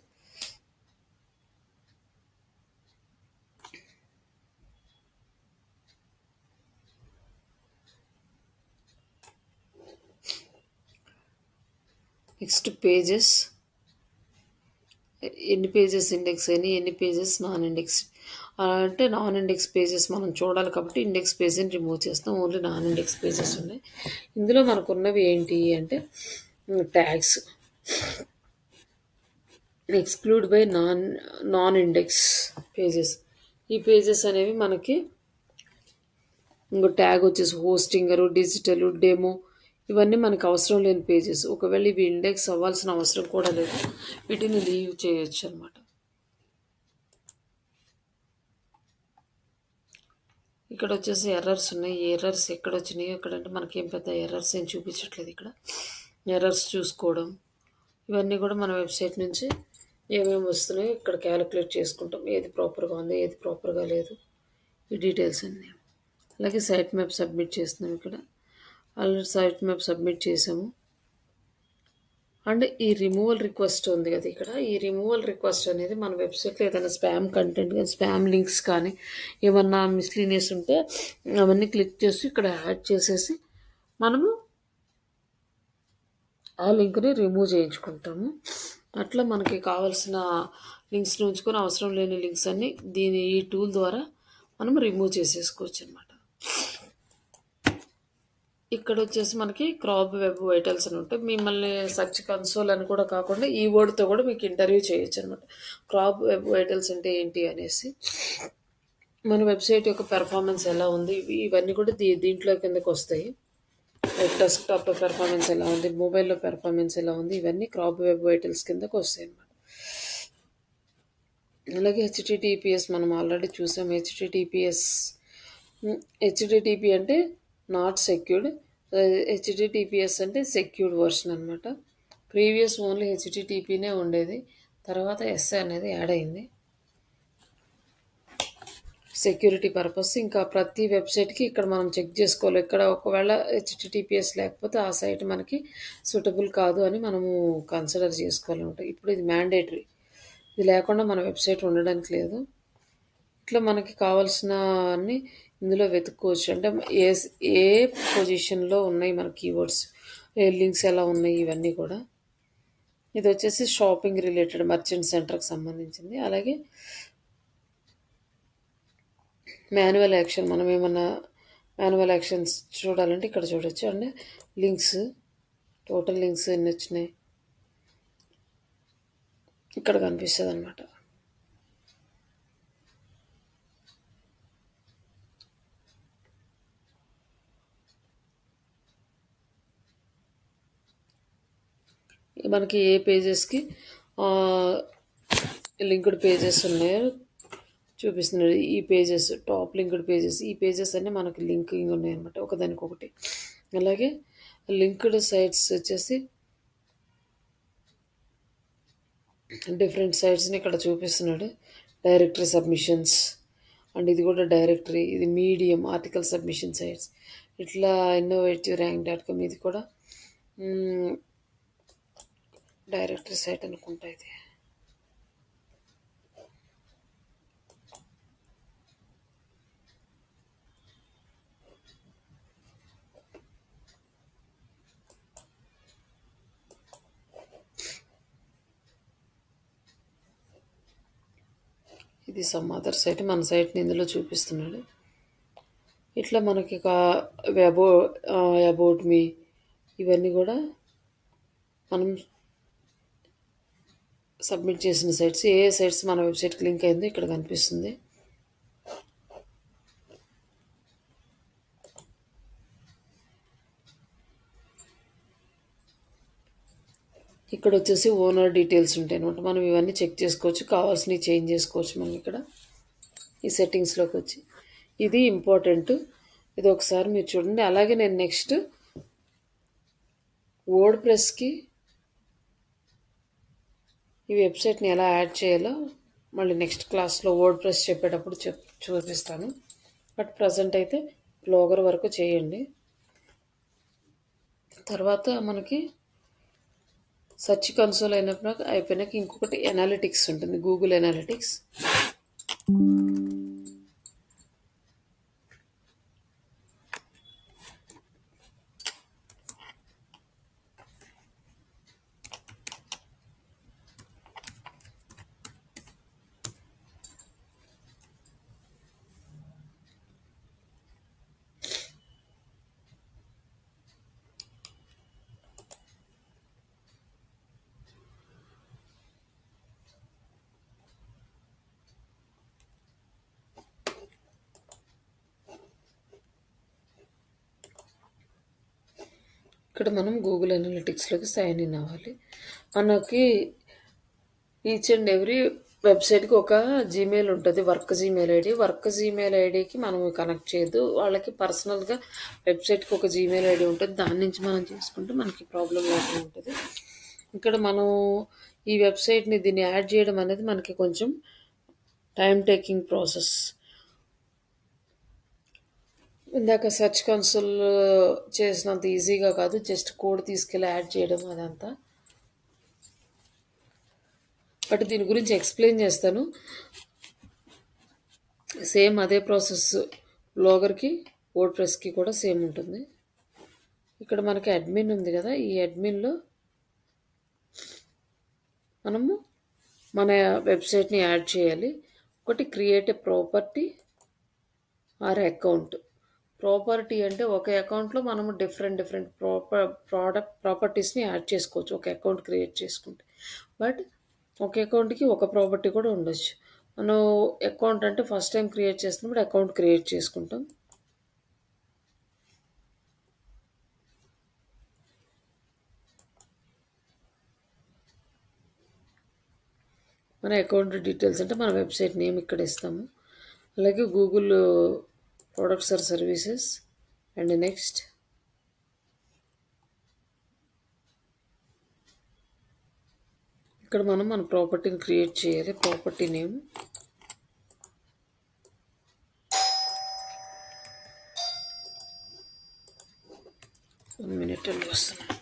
నెక్స్ట్ పేజెస్, ఎన్ని పేజెస్ ఇండెక్స్ అయినాయి, ఎన్ని పేజెస్ నాన్ ఇండెక్స్. అంటే నాన్ ఇండెక్స్ పేజెస్ మనం చూడాలి కాబట్టి ఇండెక్స్ పేజెని రిమూవ్ చేస్తాం, ఓన్లీ నాన్ ఇండెక్స్ పేజెస్ ఉన్నాయి. ఇందులో మనకు ఉన్నవి ఏంటి అంటే tags, exclude by non index pages. ఈ పేజెస్ అనేవి మనకి ఇంకో ట్యాగ్ వచ్చేసి హోస్టింగరు, డిజిటల్, డెమో, ఇవన్నీ మనకు అవసరం లేని పేజెస్. ఒకవేళ ఇవి ఇండెక్స్ అవ్వాల్సిన అవసరం కూడా లేదు, వీటిని లీవ్ చేయొచ్చు అనమాట. ఇక్కడ వచ్చేసి ఎర్రర్స్ ఉన్నాయి. ఎర్రర్స్ ఎక్కడ వచ్చినాయో ఎక్కడంటే మనకేం పెద్ద ఎర్రర్స్ ఏం చూపించట్లేదు. ఇక్కడ ఎర్రర్స్ చూసుకోవడం, ఇవన్నీ కూడా మన వెబ్సైట్ నుంచి ఏమేమి వస్తున్నాయో ఇక్కడ క్యాలిక్యులేట్ చేసుకుంటాం. ఏది ప్రాపర్గా ఉంది, ఏది ప్రాపర్గా లేదు, ఈ డీటెయిల్స్ అన్నీ. అలాగే సైట్ మ్యాప్ సబ్మిట్ చేస్తున్నాం. ఇక్కడ ఆల్రెడీ సైట్ మ్యాప్ సబ్మిట్ చేసాము. అండ్ ఈ రిమూవల్ రిక్వెస్ట్ ఉంది కదా ఇక్కడ, ఈ రిమూవల్ రిక్వెస్ట్ అనేది మన వెబ్సైట్లో ఏదైనా స్పామ్ కంటెంట్ కానీ, స్పామ్ లింక్స్ కానీ, ఏమన్నా మిస్లీనియస్ ఉంటే అవన్నీ క్లిక్ చేసి ఇక్కడ యాడ్ చేసేసి మనము ఆ లింక్ని రిమూవ్ చేయించుకుంటాము. అట్లా మనకి కావాల్సిన లింక్స్ని ఉంచుకొని అవసరం లేని లింక్స్ అన్నీ ఈ టూల్ ద్వారా మనం రిమూవ్ చేసేసుకోవచ్చు అనమాట. ఇక్కడ వచ్చేసి మనకి క్రాప్ వెబ్ వైటల్స్ అని ఉంటాయి. మిమ్మల్ని సర్చ్ కన్సోల్ అని కూడా కాకుండా ఈ వర్డ్తో కూడా మీకు ఇంటర్వ్యూ చేయొచ్చు అనమాట. క్రాప్ వెబ్ వైటల్స్ అంటే ఏంటి అనేసి మన వెబ్సైట్ యొక్క పెర్ఫార్మెన్స్ ఎలా ఉంది, ఇవన్నీ కూడా దీంట్లో కిందకు వస్తాయి. డెస్క్టాప్లో పెర్ఫార్మెన్స్ ఎలా ఉంది, మొబైల్లో పెర్ఫార్మెన్స్ ఎలా ఉంది, ఇవన్నీ క్రాప్ వెబ్ వైటల్స్ కిందకు వస్తాయి అన్నమాట. అలాగే హెచ్టిటిపిఎస్ మనం ఆల్రెడీ చూసాం. హెచ్టిటిపి అంటే నాట్ సెక్యూర్డ్, హెచ్టిటిపిఎస్ అంటే సెక్యూర్డ్ వర్షన్ అనమాట. ప్రీవియస్ ఓన్లీ హెచ్టిటిపినే ఉండేది, తర్వాత ఎస్ఏ అనేది యాడ్ అయింది సెక్యూరిటీ పర్పస్. ఇంకా ప్రతి వెబ్సైట్కి ఇక్కడ మనం చెక్ చేసుకోవాలి. ఇక్కడ ఒకవేళ హెచ్టిటిపిఎస్ లేకపోతే ఆ సైట్ మనకి సూటబుల్ కాదు అని మనము కన్సిడర్ చేసుకోవాలన్నమాట. ఇప్పుడు ఇది మ్యాండేటరీ, ఇది లేకుండా మన వెబ్సైట్ ఉండడానికి లేదు. ఇట్లా మనకి కావాల్సిన అన్ని ఇందులో వెతుక్కోవచ్చు. అంటే ఏ పొజిషన్లో ఉన్నాయి మన కీవర్డ్స్, లింక్స్ ఎలా ఉన్నాయి, ఇవన్నీ కూడా. ఇది వచ్చేసి షాపింగ్ రిలేటెడ్ మర్చెంట్ సెంటర్కి సంబంధించింది. అలాగే మాన్యువల్ యాక్షన్, మనం ఏమన్నా మాన్యువల్ యాక్షన్స్ చూడాలంటే ఇక్కడ చూడొచ్చు. అంటే లింక్స్, టోటల్ లింక్స్ ఎన్ని వచ్చినాయి ఇక్కడ కనిపిస్తుంది అనమాట. మనకి ఏ పేజెస్కి లింక్డ్ పేజెస్ ఉన్నాయో చూపిస్తున్నాడు. ఈ పేజెస్ టాప్ లింక్డ్ పేజెస్, ఈ పేజెస్ అన్నీ మనకి లింకింగ్ ఉన్నాయన్నమాట ఒకదానికొకటి. అలాగే లింక్డ్ సైట్స్ వచ్చేసి డిఫరెంట్ సైట్స్ని ఇక్కడ చూపిస్తున్నాడు. డైరెక్టరీ సబ్మిషన్స్, అండ్ ఇది కూడా డైరెక్టరీ, ఇది మీడియం ఆర్టికల్ సబ్మిషన్ సైట్స్. ఇట్లా innovative-rank.com ఇది కూడా డైరెక్టరీ సైట్ అనుకుంటా. ఇది సమ్ అదర్ సైట్, మన సైట్ని ఇందులో చూపిస్తున్నాడు. ఇట్లా మనకి అబౌట్ మీ, ఇవన్నీ కూడా మనం సబ్మిట్ చేసిన సైట్స్, ఏ సైట్స్ మన వెబ్సైట్కి లింక్ అయిందో ఇక్కడ కనిపిస్తుంది. ఇక్కడ వచ్చేసి ఓనర్ డీటెయిల్స్ ఉంటాయి అనమాట. మనం ఇవన్నీ చెక్ చేసుకోవచ్చు, కావాల్సినవి చేంజ్ చేసుకోవచ్చు మనం ఇక్కడ ఈ సెట్టింగ్స్లోకి వచ్చి. ఇది ఇంపార్టెంట్, ఇది ఒకసారి మీరు చూడండి. అలాగే నేను నెక్స్ట్ వర్డ్ ప్రెస్కి ఈ వెబ్సైట్ని ఎలా యాడ్ చేయాలో మళ్ళీ నెక్స్ట్ క్లాస్లో వర్డ్ ప్రెస్ చెప్పేటప్పుడు చూపిస్తాను. బట్ ప్రజెంట్ అయితే బ్లాగర్ వరకు చేయండి. తర్వాత మనకి సెర్చ్ కన్సోల్ అయిపోయినాక ఇంకొకటి ఎనాలిటిక్స్ ఉంటుంది, గూగుల్ ఎనాలిటిక్స్. ఇక్కడ మనం గూగుల్ అనలిటిక్స్లోకి సైన్ ఇన్ అవ్వాలి. మనకి ఈచ్ అండ్ ఎవ్రీ వెబ్సైట్కి ఒక జీమెయిల్ ఉంటుంది, work Gmail ID. Work Gmail ఐడికి మనం కనెక్ట్ చేయొద్దు, వాళ్ళకి పర్సనల్గా వెబ్సైట్కి ఒక జీమెయిల్ ఐడి ఉంటుంది, దాని నుంచి మనం చేసుకుంటే మనకి ప్రాబ్లం లేకుండా ఉంటుంది. ఇక్కడ మనం ఈ వెబ్సైట్ని దీన్ని యాడ్ చేయడం అనేది మనకి కొంచెం టైం టేకింగ్ ప్రాసెస్. ఇందాక సెర్చ్ కన్సోల్ చేసినంత ఈజీగా కాదు, జస్ట్ కోడ్ తీసుకెళ్ళి యాడ్ చేయడం అదంతా. బట్ దీని గురించి ఎక్స్ప్లెయిన్ చేస్తాను. సేమ్ అదే ప్రాసెస్ బ్లాగర్కి వర్డ్ ప్రెస్కి కూడా సేమ్ ఉంటుంది. ఇక్కడ మనకి అడ్మిన్ ఉంది కదా, ఈ అడ్మిన్లో మనము మన వెబ్సైట్ని యాడ్ చేయాలి. ఒకటి create a property or account. Property అంటే ఒక అకౌంట్లో మనము డిఫరెంట్ ప్రాపర్టీస్ని యాడ్ చేసుకోవచ్చు ఒక అకౌంట్ క్రియేట్ చేసుకుంటే. బట్ ఒక అకౌంట్కి ఒక ప్రాపర్టీ కూడా ఉండొచ్చు. మనం అకౌంట్ అంటే ఫస్ట్ టైం క్రియేట్ చేస్తున్నప్పుడు అకౌంట్ క్రియేట్ చేసుకుంటాం. మన అకౌంట్ డీటెయిల్స్ అంటే మన వెబ్సైట్ నేమ్ ఇక్కడ ఇస్తాము. అలాగే Google products or services and next ఇక్కడ మనం మన ప్రాపర్టీని క్రియేట్ చేయాలి. ప్రాపర్టీ నేమ్ మినిట్ అండి వస్తున్నాను.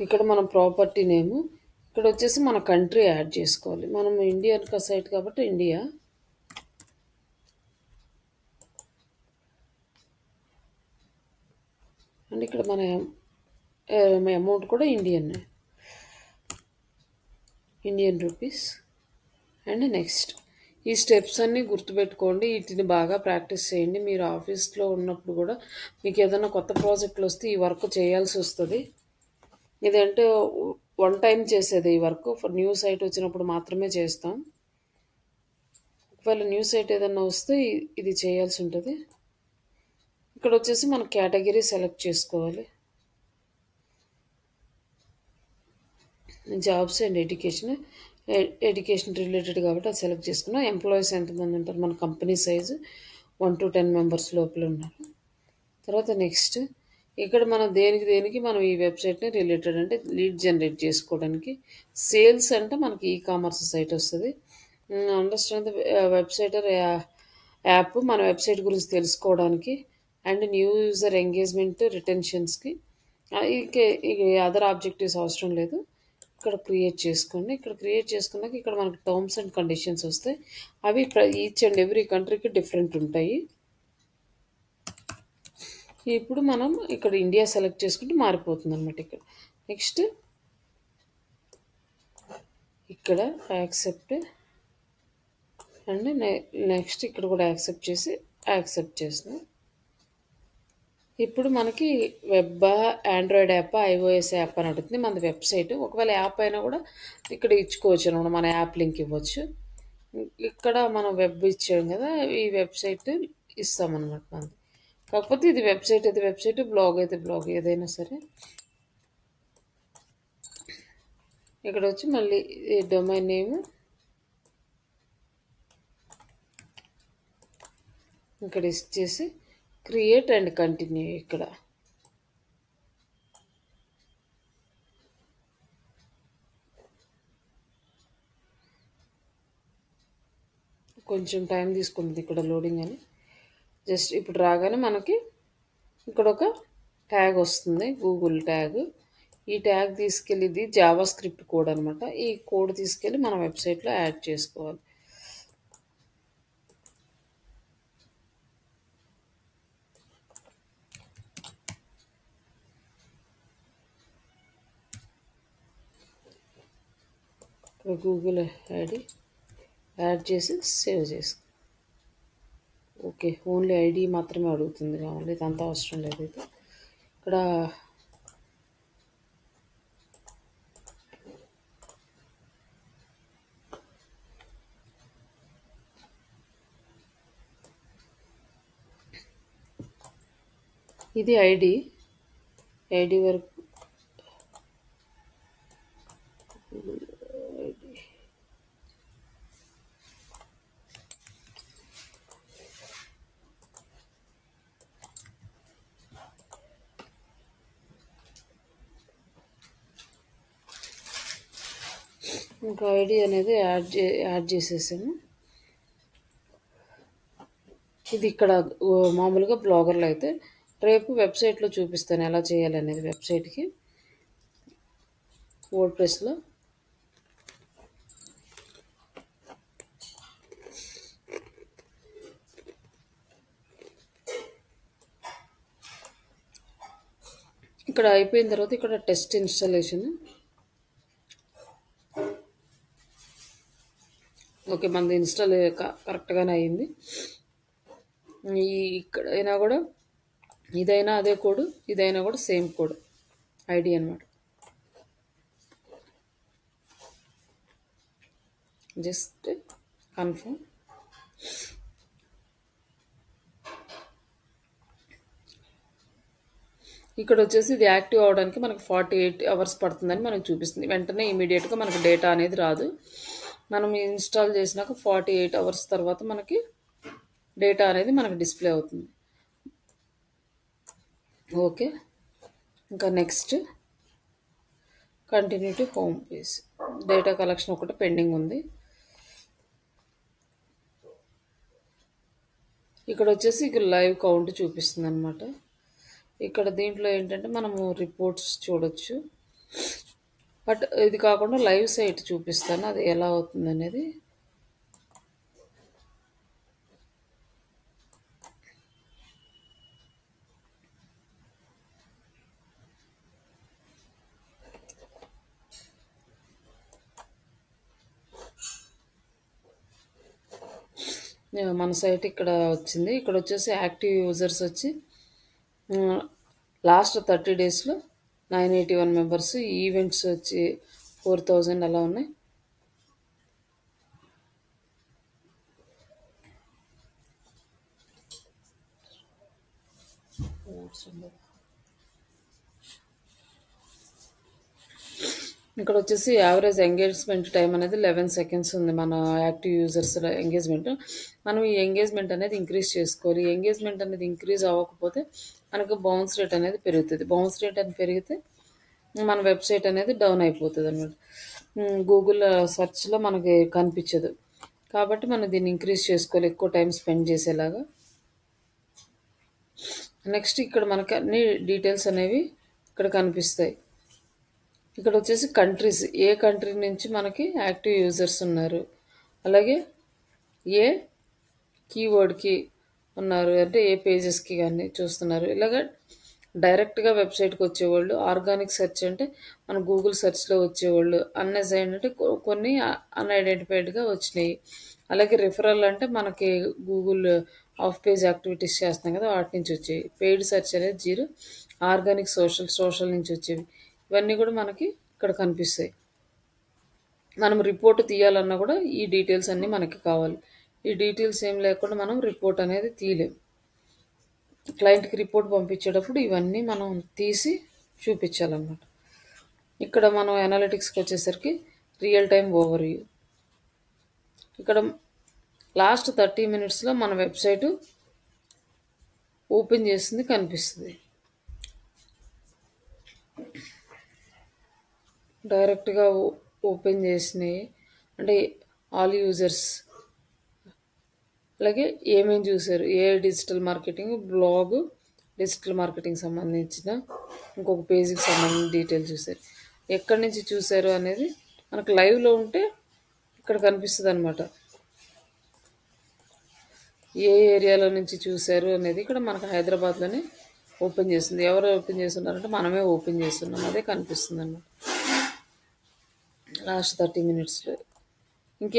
ఇక్కడ మనం ప్రాపర్టీ నేమ్ ఇక్కడ వచ్చేసి మన కంట్రీ యాడ్ చేసుకోవాలి. మనం ఇండియన్ సైట్ కాబట్టి ఇండియా, అండ్ ఇక్కడ మన అమౌంట్ కూడా ఇండియన్ రూపీస్. అండ్ నెక్స్ట్ ఈ స్టెప్స్ అన్నీ గుర్తుపెట్టుకోండి. వీటిని బాగా ప్రాక్టీస్ చేయండి. మీరు ఆఫీస్లో ఉన్నప్పుడు కూడా మీకు ఏదైనా కొత్త ప్రాజెక్టులు వస్తే ఈ వర్క్ చేయాల్సి వస్తుంది. ఇదంటే వన్ టైం చేసేది ఈ వర్క్. న్యూ సైట్ వచ్చినప్పుడు మాత్రమే చేస్తాం. ఒకవేళ న్యూ సైట్ ఏదైనా వస్తే ఇది చేయాల్సి ఉంటుంది. ఇక్కడ వచ్చేసి మన కేటగిరీ సెలెక్ట్ చేసుకోవాలి. జాబ్స్ అండ్ ఎడ్యుకేషన్ రిలేటెడ్ కాబట్టి అది సెలెక్ట్ చేసుకున్నాం. ఎంప్లాయీస్ ఎంతమంది ఉంటారు, మన కంపెనీ సైజు 1 to 10 మెంబర్స్ లోపల ఉన్నారు. తర్వాత నెక్స్ట్ ఇక్కడ మనం దేనికి మనం ఈ వెబ్సైట్ని రిలేటెడ్ అంటే లీడ్ జనరేట్ చేసుకోవడానికి. సేల్స్ అంటే మనకి ఈ కామర్స్ సైట్ వస్తుంది. అండర్స్టాండ్ వెబ్సైట్ యాప్ మన వెబ్సైట్ గురించి తెలుసుకోవడానికి. అండ్ న్యూ యూజర్ ఎంగేజ్మెంట్ రిటెన్షన్స్కి. ఇక అదర్ ఆబ్జెక్టివ్స్ అవసరం లేదు. ఇక్కడ క్రియేట్ చేసుకోండి. ఇక్కడ క్రియేట్ చేసుకున్నాక ఇక్కడ మనకి టర్మ్స్ అండ్ కండిషన్స్ వస్తాయి. అవి ఈచ్ అండ్ ఎవ్రీ కంట్రీకి డిఫరెంట్ ఉంటాయి. ఇప్పుడు మనం ఇక్కడ ఇండియా సెలెక్ట్ చేసుకుంటే మారిపోతుంది అనమాట. ఇక్కడ నెక్స్ట్ ఇక్కడ యాక్సెప్ట్ అండ్ నెక్స్ట్ ఇక్కడ కూడా యాక్సెప్ట్ చేస్తున్నాం. ఇప్పుడు మనకి web, Android app, iOS app అని అడుగుతుంది. మనది వెబ్సైట్. ఒకవేళ యాప్ అయినా కూడా ఇక్కడ ఇచ్చుకోవచ్చు అనమాట. మన యాప్ లింక్ ఇవ్వచ్చు. ఇక్కడ మనం వెబ్ ఇచ్చాం కదా, ఈ వెబ్సైట్ ఇస్తామన్నమాట మనది. కాకపోతే ఇది వెబ్సైట్, బ్లాగ్ అయితే బ్లాగ్, ఏదైనా సరే. ఇక్కడ వచ్చి మళ్ళీ డొమైన్ నేమ్ ఇక్కడ ఇచ్చేసి క్రియేట్ అండ్ కంటిన్యూ. ఇక్కడ కొంచెం టైం తీసుకుంటుంది ఇక్కడ లోడింగ్ అని. జస్ట్ ఇప్పుడు రాగానే మనకి ఇక్కడ ఒక ట్యాగ్ వస్తుంది, గూగుల్ ట్యాగ్. ఈ ట్యాగ్ తీసుకెళ్ళి ఇది జావా స్క్రిప్ట్ కోడ్ అనమాట. ఈ కోడ్ తీసుకెళ్ళి మన వెబ్సైట్లో యాడ్ చేసుకోవాలి. గూగుల్ ఐడి యాడ్ చేసి సేవ్ చేసుకో. ఓకే, ఓన్లీ ఐడి మాత్రమే అడుగుతుంది కావాలి, ఇదంతా అవసరం లేదు. అయితే ఇక్కడ ఇది ఐడి వరకు ఇంకా ఐడి అనేది యాడ్ చేసేసాము. ఇది ఇక్కడ మామూలుగా బ్లాగర్లో అయితే రేపు వెబ్సైట్లో చూపిస్తాను ఎలా చేయాలి అనేది. వెబ్సైట్కి వర్డ్ప్రెస్లో ఇక్కడ అయిపోయిన తర్వాత ఇక్కడ టెస్ట్ ఇన్స్టాలేషన్. ఓకే, మనది ఇన్స్టాల్ కరెక్ట్గానే అయ్యింది. ఇక్కడైనా కూడా ఇదైనా అదే కోడ్, ఇదైనా కూడా సేమ్ కోడ్, ఐడి అనమాట. Just confirm. ఇక్కడ వచ్చేసి ఇది యాక్టివ్ అవడానికి మనకు 48 hours పడుతుందని మనకు చూపిస్తుంది. వెంటనే ఇమీడియట్గా మనకు డేటా అనేది రాదు. మనం ఇన్స్టాల్ చేసినాక 48 hours తర్వాత మనకి డేటా అనేది మనకు డిస్ప్లే అవుతుంది. ఓకే, ఇంకా next continue to home page. Data collection ఒకటి పెండింగ్ ఉంది. ఇక్కడ వచ్చేసి ఇక్కడ లైవ్ కౌంట్ చూపిస్తుంది అనమాట. ఇక్కడ దీంట్లో ఏంటంటే మనము రిపోర్ట్స్ చూడొచ్చు. బట్ ఇది కాకుండా లైవ్ సైట్ చూపిస్తాను, అది ఎలా అవుతుంది అనేది. మన సైట్ ఇక్కడ వచ్చింది. ఇక్కడ వచ్చేసి యాక్టివ్ యూజర్స్ వచ్చి లాస్ట్ 30 daysలో 981 members, ఈవెంట్స్ వచ్చి 4000 అలా ఉన్నాయి. ఇక్కడ వచ్చేసి యావరేజ్ ఎంగేజ్మెంట్ టైం అనేది 11 seconds ఉంది మన యాక్టివ్ యూజర్స్ ఎంగేజ్మెంట్. మనం ఈ ఎంగేజ్మెంట్ అనేది ఇంక్రీజ్ చేసుకోవాలి. ఎంగేజ్మెంట్ అనేది ఇంక్రీజ్ అవ్వకపోతే మనకు బౌన్స్ రేట్ అనేది పెరుగుతుంది. బౌన్స్ రేట్ అని పెరిగితే మన వెబ్సైట్ అనేది డౌన్ అయిపోతుంది అనమాట. గూగుల్ సెర్చ్లో మనకి కనిపించదు. కాబట్టి మనం దీన్ని ఇంక్రీజ్ చేసుకోవాలి, ఎక్కువ టైం స్పెండ్ చేసేలాగా. నెక్స్ట్ ఇక్కడ మనకి అన్ని డీటెయిల్స్ అనేవి ఇక్కడ కనిపిస్తాయి. ఇక్కడ వచ్చేసి కంట్రీస్, ఏ కంట్రీ నుంచి మనకి యాక్టివ్ యూజర్స్ ఉన్నారు, అలాగే ఏ కీవర్డ్కి ఉన్నారు, అంటే ఏ పేజెస్కి కానీ చూస్తున్నారు. ఇలాగ డైరెక్ట్గా వెబ్సైట్కి వచ్చేవాళ్ళు, ఆర్గానిక్ సెర్చ్ అంటే మన గూగుల్ సెర్చ్లో వచ్చేవాళ్ళు, అన్అసైన్డ్ అంటే కొన్ని అన్ఐడెంటిఫైడ్గా వచ్చినాయి, అలాగే రిఫరల్ అంటే మనకి గూగుల్ ఆఫ్ పేజ్ యాక్టివిటీస్ చేస్తాం కదా వాటి నుంచి వచ్చేవి, పెయిడ్ సెర్చ్ అనేది 0, ఆర్గానిక్ సోషల్ నుంచి వచ్చేవి. ఇవన్నీ కూడా మనకి ఇక్కడ కనిపిస్తాయి. మనం రిపోర్ట్ తీయాలన్నా కూడా ఈ డీటెయిల్స్ అన్నీ మనకి కావాలి. ఈ డీటెయిల్స్ ఏం లేకుండా మనం రిపోర్ట్ అనేది తీయలేం. క్లయింట్కి రిపోర్ట్ పంపించేటప్పుడు ఇవన్నీ మనం తీసి చూపించాలన్నమాట. ఇక్కడ మనం అనాలిటిక్స్కి వచ్చేసరికి రియల్ టైం ఓవర్ వ్యూ. ఇక్కడ లాస్ట్ 30 minutesలో మన వెబ్సైట్ ఓపెన్ చేసింది కనిపిస్తుంది. డైరెక్ట్గా ఓపెన్ చేసినాయి అంటే ఆల్ యూజర్స్ అలాగే ఏమేమి చూసారు, ఏ digital marketing, blog, digital marketing సంబంధించిన ఇంకొక పేజీకి సంబంధించిన డీటెయిల్స్ చూసారు. ఎక్కడి నుంచి చూసారు అనేది మనకు లైవ్లో ఉంటే ఇక్కడ కనిపిస్తుంది అనమాట. ఏ ఏరియాలో నుంచి చూసారు అనేది ఇక్కడ మనకు హైదరాబాద్లోనే ఓపెన్ చేస్తుంది. ఎవరు ఓపెన్ చేస్తున్నారంటే మనమే ఓపెన్ చేస్తున్నాం, అదే కనిపిస్తుంది అన్నమాట లాస్ట్ 30 minutesలో.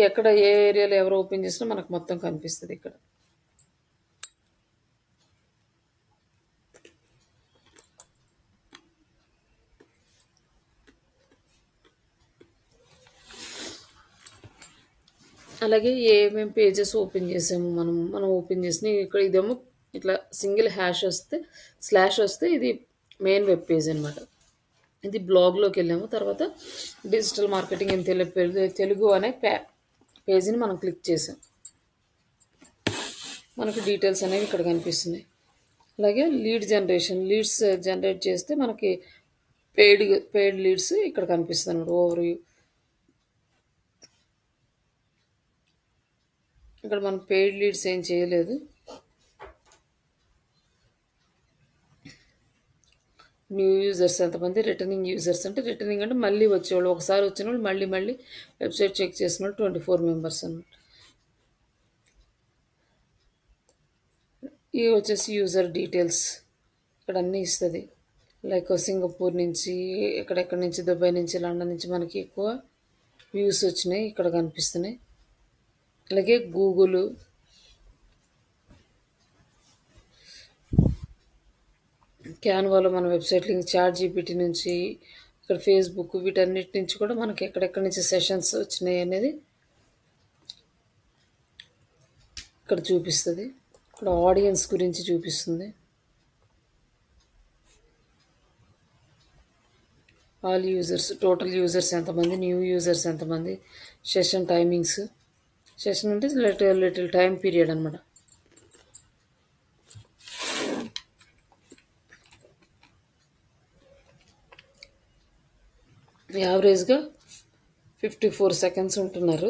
ఎక్కడ ఏ ఏరియాలో ఎవరు ఓపెన్ చేసినా మనకు మొత్తం కనిపిస్తుంది ఇక్కడ. అలాగే ఏమేమి పేజెస్ ఓపెన్ చేసాము మనం ఓపెన్ చేసిన ఇక్కడ ఇదేమో ఇట్లా సింగిల్ స్లాష్ వస్తే ఇది మెయిన్ వెబ్ పేజ్ అనమాట. ఇది బ్లాగ్లోకి వెళ్ళాము. తర్వాత డిజిటల్ మార్కెటింగ్ ఇన్ తెలుగు అనే పేజీని మనం క్లిక్ చేసాం. మనకు డీటెయిల్స్ అనేవి ఇక్కడ కనిపిస్తున్నాయి. అలాగే లీడ్స్ జనరేట్ చేస్తే మనకి పెయిడ్ లీడ్స్ ఇక్కడ కనిపిస్తుంది అనమాట. ఓవర్ వ్యూ ఇక్కడ మనం పెయిడ్ లీడ్స్ ఏం చేయలేదు. న్యూ యూజర్స్ ఎంతమంది, రిటర్నింగ్ యూజర్స్ అంటే రిటర్నింగ్ అంటే మళ్ళీ వచ్చేవాళ్ళు, ఒకసారి వచ్చిన వాళ్ళు మళ్ళీ వెబ్సైట్ చెక్ చేసిన వాళ్ళు 24 members అన్నమాట. ఇవి వచ్చేసి యూజర్ డీటెయిల్స్ ఇక్కడ అన్నీ ఇస్తుంది. లైక్ సింగపూర్ నుంచి, ఎక్కడెక్కడి నుంచి, దుబాయ్ నుంచి, లండన్ నుంచి మనకి ఎక్కువ వ్యూస్ వచ్చినాయి ఇక్కడ కనిపిస్తున్నాయి. అలాగే గూగుల్, క్యాన్వాలో మన వెబ్సైట్ లింక్, ChatGPT నుంచి, ఇక్కడ ఫేస్బుక్, వీటన్నిటి నుంచి కూడా మనకి ఎక్కడెక్కడి నుంచి సెషన్స్ వచ్చినాయి అనేది ఇక్కడ చూపిస్తుంది. ఇక్కడ ఆడియన్స్ గురించి చూపిస్తుంది. ఆల్ యూజర్స్, టోటల్ యూజర్స్ ఎంతమంది, న్యూ యూజర్స్ ఎంతమంది, సెషన్ టైమింగ్స్. సెషన్ అంటే లిటిల్ టైం పీరియడ్ అనమాట. యావరేజ్గా 54 seconds ఉంటున్నారు.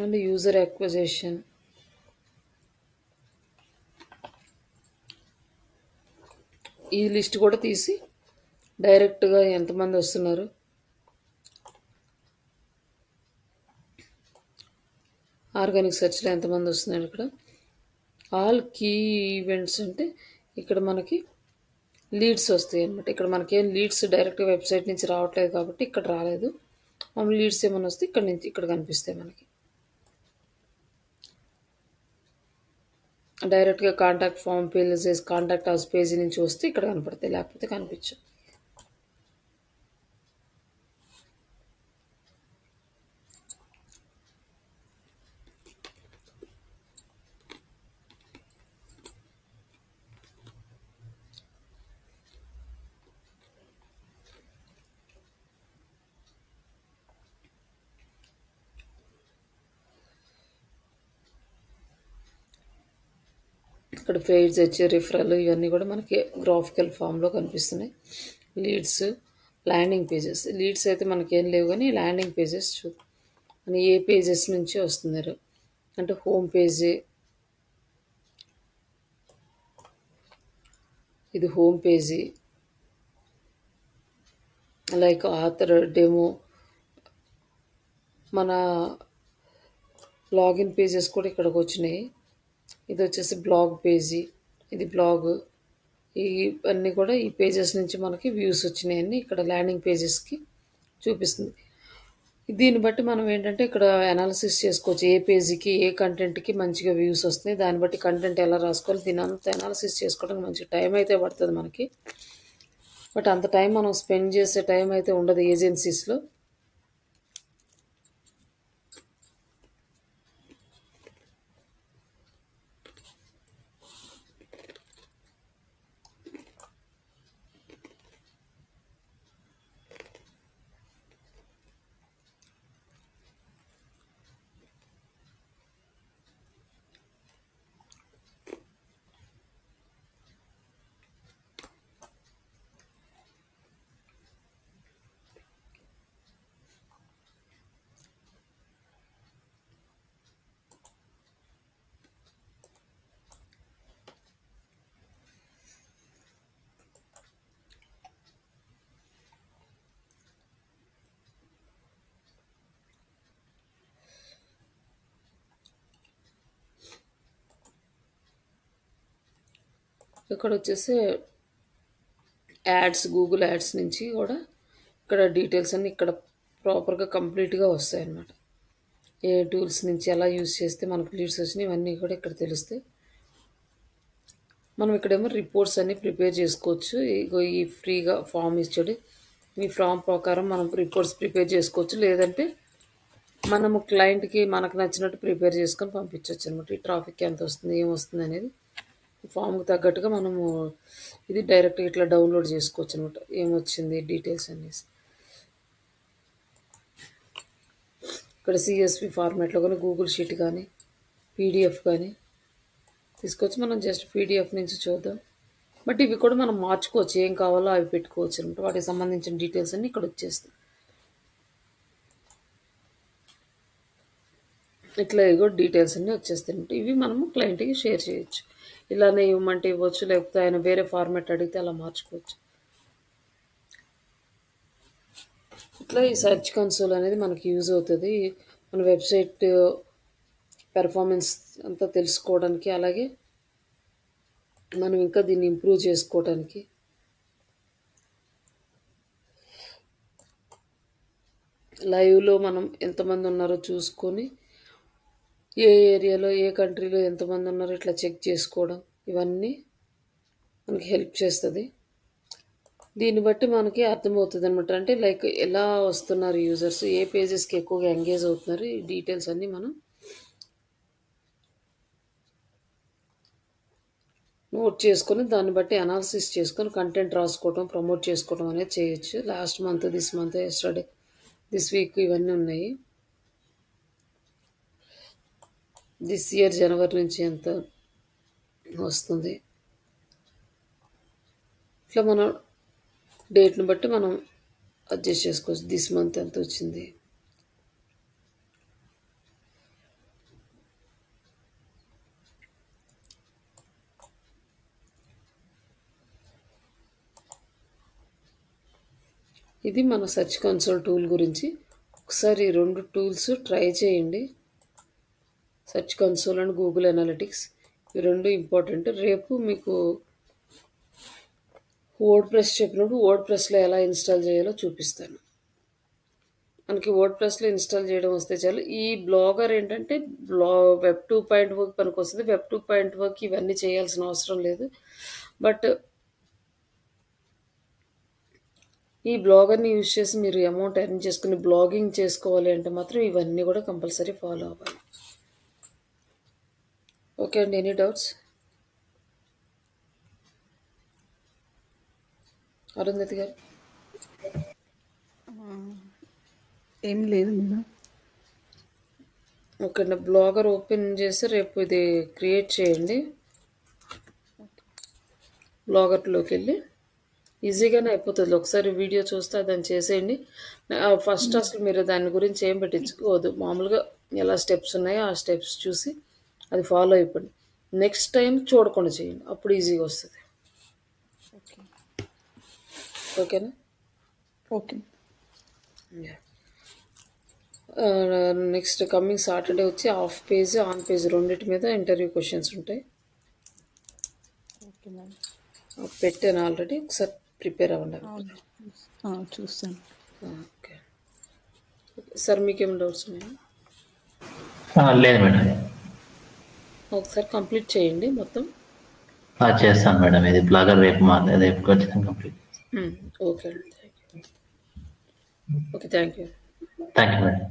అండ్ యూజర్ అక్విజిషన్, ఈ లిస్ట్ కూడా తీసి డైరెక్ట్గా ఎంతమంది వస్తున్నారు, ఆర్గానిక్ సెర్చ్లో ఎంతమంది వస్తున్నారు. ఇక్కడ ఆల్ కీ ఈవెంట్స్ అంటే ఇక్కడ మనకి లీడ్స్ వస్తాయి అనమాట. ఇక్కడ మనకేం లీడ్స్ డైరెక్ట్గా వెబ్సైట్ నుంచి రావట్లేదు కాబట్టి ఇక్కడ రాలేదు. మామూలు లీడ్స్ ఏమైనా వస్తే ఇక్కడ కనిపిస్తాయి మనకి. డైరెక్ట్గా contact form pages, contact us page నుంచి వస్తే ఇక్కడ కనపడతాయి, లేకపోతే కనిపించవు. ఇక్కడ పేజ్ వచ్చే రిఫరల్ ఇవన్నీ కూడా మనకి గ్రాఫికల్ ఫామ్లో కనిపిస్తున్నాయి. Leads, landing pages. లీడ్స్ అయితే మనకేం లేవు, కానీ ల్యాండింగ్ పేజెస్ అని ఏ పేజెస్ నుంచి వస్తున్నారు అంటే హోమ్ పేజీ, ఇది home page, like author, demo, మన లాగిన్ పేజెస్ కూడా ఇక్కడికి వచ్చినాయి. ఇది వచ్చేసి బ్లాగ్ పేజీ, ఇది బ్లాగ్, ఇవన్నీ కూడా ఈ పేజెస్ నుంచి మనకి వ్యూస్ వచ్చినాయని ఇక్కడ ల్యాండింగ్ పేజెస్కి చూపిస్తుంది. దీన్ని బట్టి మనం ఏంటంటే ఇక్కడ అనాలిసిస్ చేసుకోవచ్చు, ఏ పేజీకి ఏ కంటెంట్కి మంచిగా వ్యూస్ వస్తున్నాయి, దాన్ని బట్టి కంటెంట్ ఎలా రాసుకోవాలి, దీని అంతా అనాలిసిస్ చేసుకోవడానికి మంచి టైం అయితే పడుతుంది మనకి. బట్ అంత టైం మనం స్పెండ్ చేసే టైం అయితే ఉండదు ఏజెన్సీస్లో. ఇక్కడ వచ్చేసి యాడ్స్, గూగుల్ యాడ్స్ నుంచి కూడా ఇక్కడ డీటెయిల్స్ అన్నీ ఇక్కడ ప్రాపర్గా కంప్లీట్గా వస్తాయి అన్నమాట. ఏ టూల్స్ నుంచి ఎలా యూజ్ చేస్తే మనకు లీడ్స్ వచ్చినాయి ఇవన్నీ కూడా ఇక్కడ తెలుస్తాయి. మనం ఇక్కడేమో రిపోర్ట్స్ అన్నీ ప్రిపేర్ చేసుకోవచ్చు. ఇగో ఈ ఫ్రీగా ఫామ్ ఇచ్చాడు. ఈ ఫామ్ ప్రకారం మనం రిపోర్ట్స్ ప్రిపేర్ చేసుకోవచ్చు. లేదంటే మనము క్లయింట్కి మనకు నచ్చినట్టు ప్రిపేర్ చేసుకొని పంపించవచ్చు అనమాట. ఈ ట్రాఫిక్ ఎంత వస్తుంది, ఏం వస్తుంది అనేది ఫామ్కి తగ్గట్టుగా మనము ఇది డైరెక్ట్గా ఇట్లా డౌన్లోడ్ చేసుకోవచ్చు అనమాట. ఏమొచ్చింది డీటెయిల్స్ అనేసి ఇక్కడ సిఎస్వి ఫార్మాట్లో కానీ గూగుల్ షీట్ కానీ పీడిఎఫ్ కానీ తీసుకోవచ్చు. మనం జస్ట్ పీడిఎఫ్ నుంచి చూద్దాం. బట్ ఇవి కూడా మనం మార్చుకోవచ్చు, ఏం కావాలో అవి పెట్టుకోవచ్చు అనమాట. వాటికి సంబంధించిన డీటెయిల్స్ అన్నీ ఇక్కడ వచ్చేస్తాయి. ఇట్లా ఇగో డీటెయిల్స్ అన్నీ వచ్చేస్తాయి అనమాట. ఇవి మనము క్లయింట్కి షేర్ చేయొచ్చు. ఇలానే ఇవ్వమంటే ఇవ్వచ్చు, లేకపోతే ఆయన వేరే ఫార్మాట్ అడిగితే అలా మార్చుకోవచ్చు. ఇట్లా ఈ సెర్చ్ కన్సోల్ అనేది మనకి యూజ్ అవుతుంది మన వెబ్సైట్ పెర్ఫార్మెన్స్ అంతా తెలుసుకోవడానికి, అలాగే మనం ఇంకా దీన్ని ఇంప్రూవ్ చేసుకోవడానికి. లైవ్లో మనం ఎంతమంది ఉన్నారో చూసుకొని ఏ ఏరియాలో ఏ కంట్రీలో ఎంతమంది ఉన్నారో ఇట్లా చెక్ చేసుకోవడం ఇవన్నీ మనకి హెల్ప్ చేస్తుంది. దీన్ని బట్టి మనకి అర్థమవుతుంది అనమాట. అంటే లైక్ ఎలా వస్తున్నారు యూజర్స్, ఏ పేజెస్కి ఎక్కువగా ఎంగేజ్ అవుతున్నారు, ఈ డీటెయిల్స్ అన్నీ మనం నోట్ చేసుకొని దాన్ని బట్టి అనాలిసిస్ చేసుకొని కంటెంట్ రాసుకోవడం, ప్రమోట్ చేసుకోవడం అనేది చేయొచ్చు. Last month, this month, yesterday, this week ఇవన్నీ ఉన్నాయి. దిస్ ఇయర్ జనవరి నుంచి ఎంత వస్తుంది, ఇట్లా మనం డేట్ని బట్టి మనం అడ్జస్ట్ చేసుకోవచ్చు. దిస్ మంత్ ఎంత వచ్చింది, ఇది మన సెర్చ్ కన్సోల్ టూల్ గురించి. ఒకసారి ఈ రెండు టూల్స్ ట్రై చేయండి, search console and Google analytics. ఈ రెండు ఇంపార్టెంట్. రేపు మీకు వర్డ్ ప్రెస్ చెప్పినప్పుడు వర్డ్ ప్రెస్లో ఎలా ఇన్స్టాల్ చేయాలో చూపిస్తాను. మనకి వర్డ్ ప్రెస్లో ఇన్స్టాల్ చేయడం వస్తే చాలు. ఈ బ్లాగర్ ఏంటంటే వెబ్ 2.0 పనికి వస్తుంది. వెబ్ 2.0 ఇవన్నీ చేయాల్సిన అవసరం లేదు. బట్ ఈ బ్లాగర్ని యూజ్ చేసి మీరు అమౌంట్ ఎర్న్ చేసుకుని బ్లాగింగ్ చేసుకోవాలి అంటే మాత్రం ఇవన్నీ కూడా కంపల్సరీ ఫాలో అవ్వాలి. ఓకే అండి, ఎనీ డౌట్స్? అరుంధతి గారు? ఏం లేదు మేడం. ఓకే అండి, బ్లాగర్ ఓపెన్ చేసి రేపు ఇది క్రియేట్ చేయండి. బ్లాగర్లోకి వెళ్ళి ఈజీగానే అయిపోతుంది. ఒకసారి వీడియో చూస్తే దాన్ని చేసేయండి. ఫస్ట్ అసలు మీరు దాని గురించి ఏం పెట్టించుకోవద్దు. మామూలుగా ఎలా స్టెప్స్ ఉన్నాయో ఆ స్టెప్స్ చూసి అది ఫాలో అయిపోండి. నెక్స్ట్ టైం చూడకుండా చేయండి, అప్పుడు ఈజీగా వస్తుంది. ఓకేనా? ఓకే. నెక్స్ట్ కమింగ్ సాటర్డే వచ్చి ఆఫ్ పేజ్, ఆన్ పేజ్ రెండింటి మీద ఇంటర్వ్యూ క్వశ్చన్స్ ఉంటాయి. Okay madam. పెట్టాను ఆల్రెడీ, ఒకసారి ప్రిపేర్ అవ్వండి. చూస్తాను. ఓకే సార్, మీకేం డౌట్స్ ఉన్నాయా? లేదు మేడం. ఒకసారి కంప్లీట్ చేయండి మొత్తం. చేస్తాను మేడం. ఇది బ్లాగర్ రేపు ఖచ్చితంగా కంప్లీట్. ఓకే అండి, thank you. Okay, thank you. Thank you madam.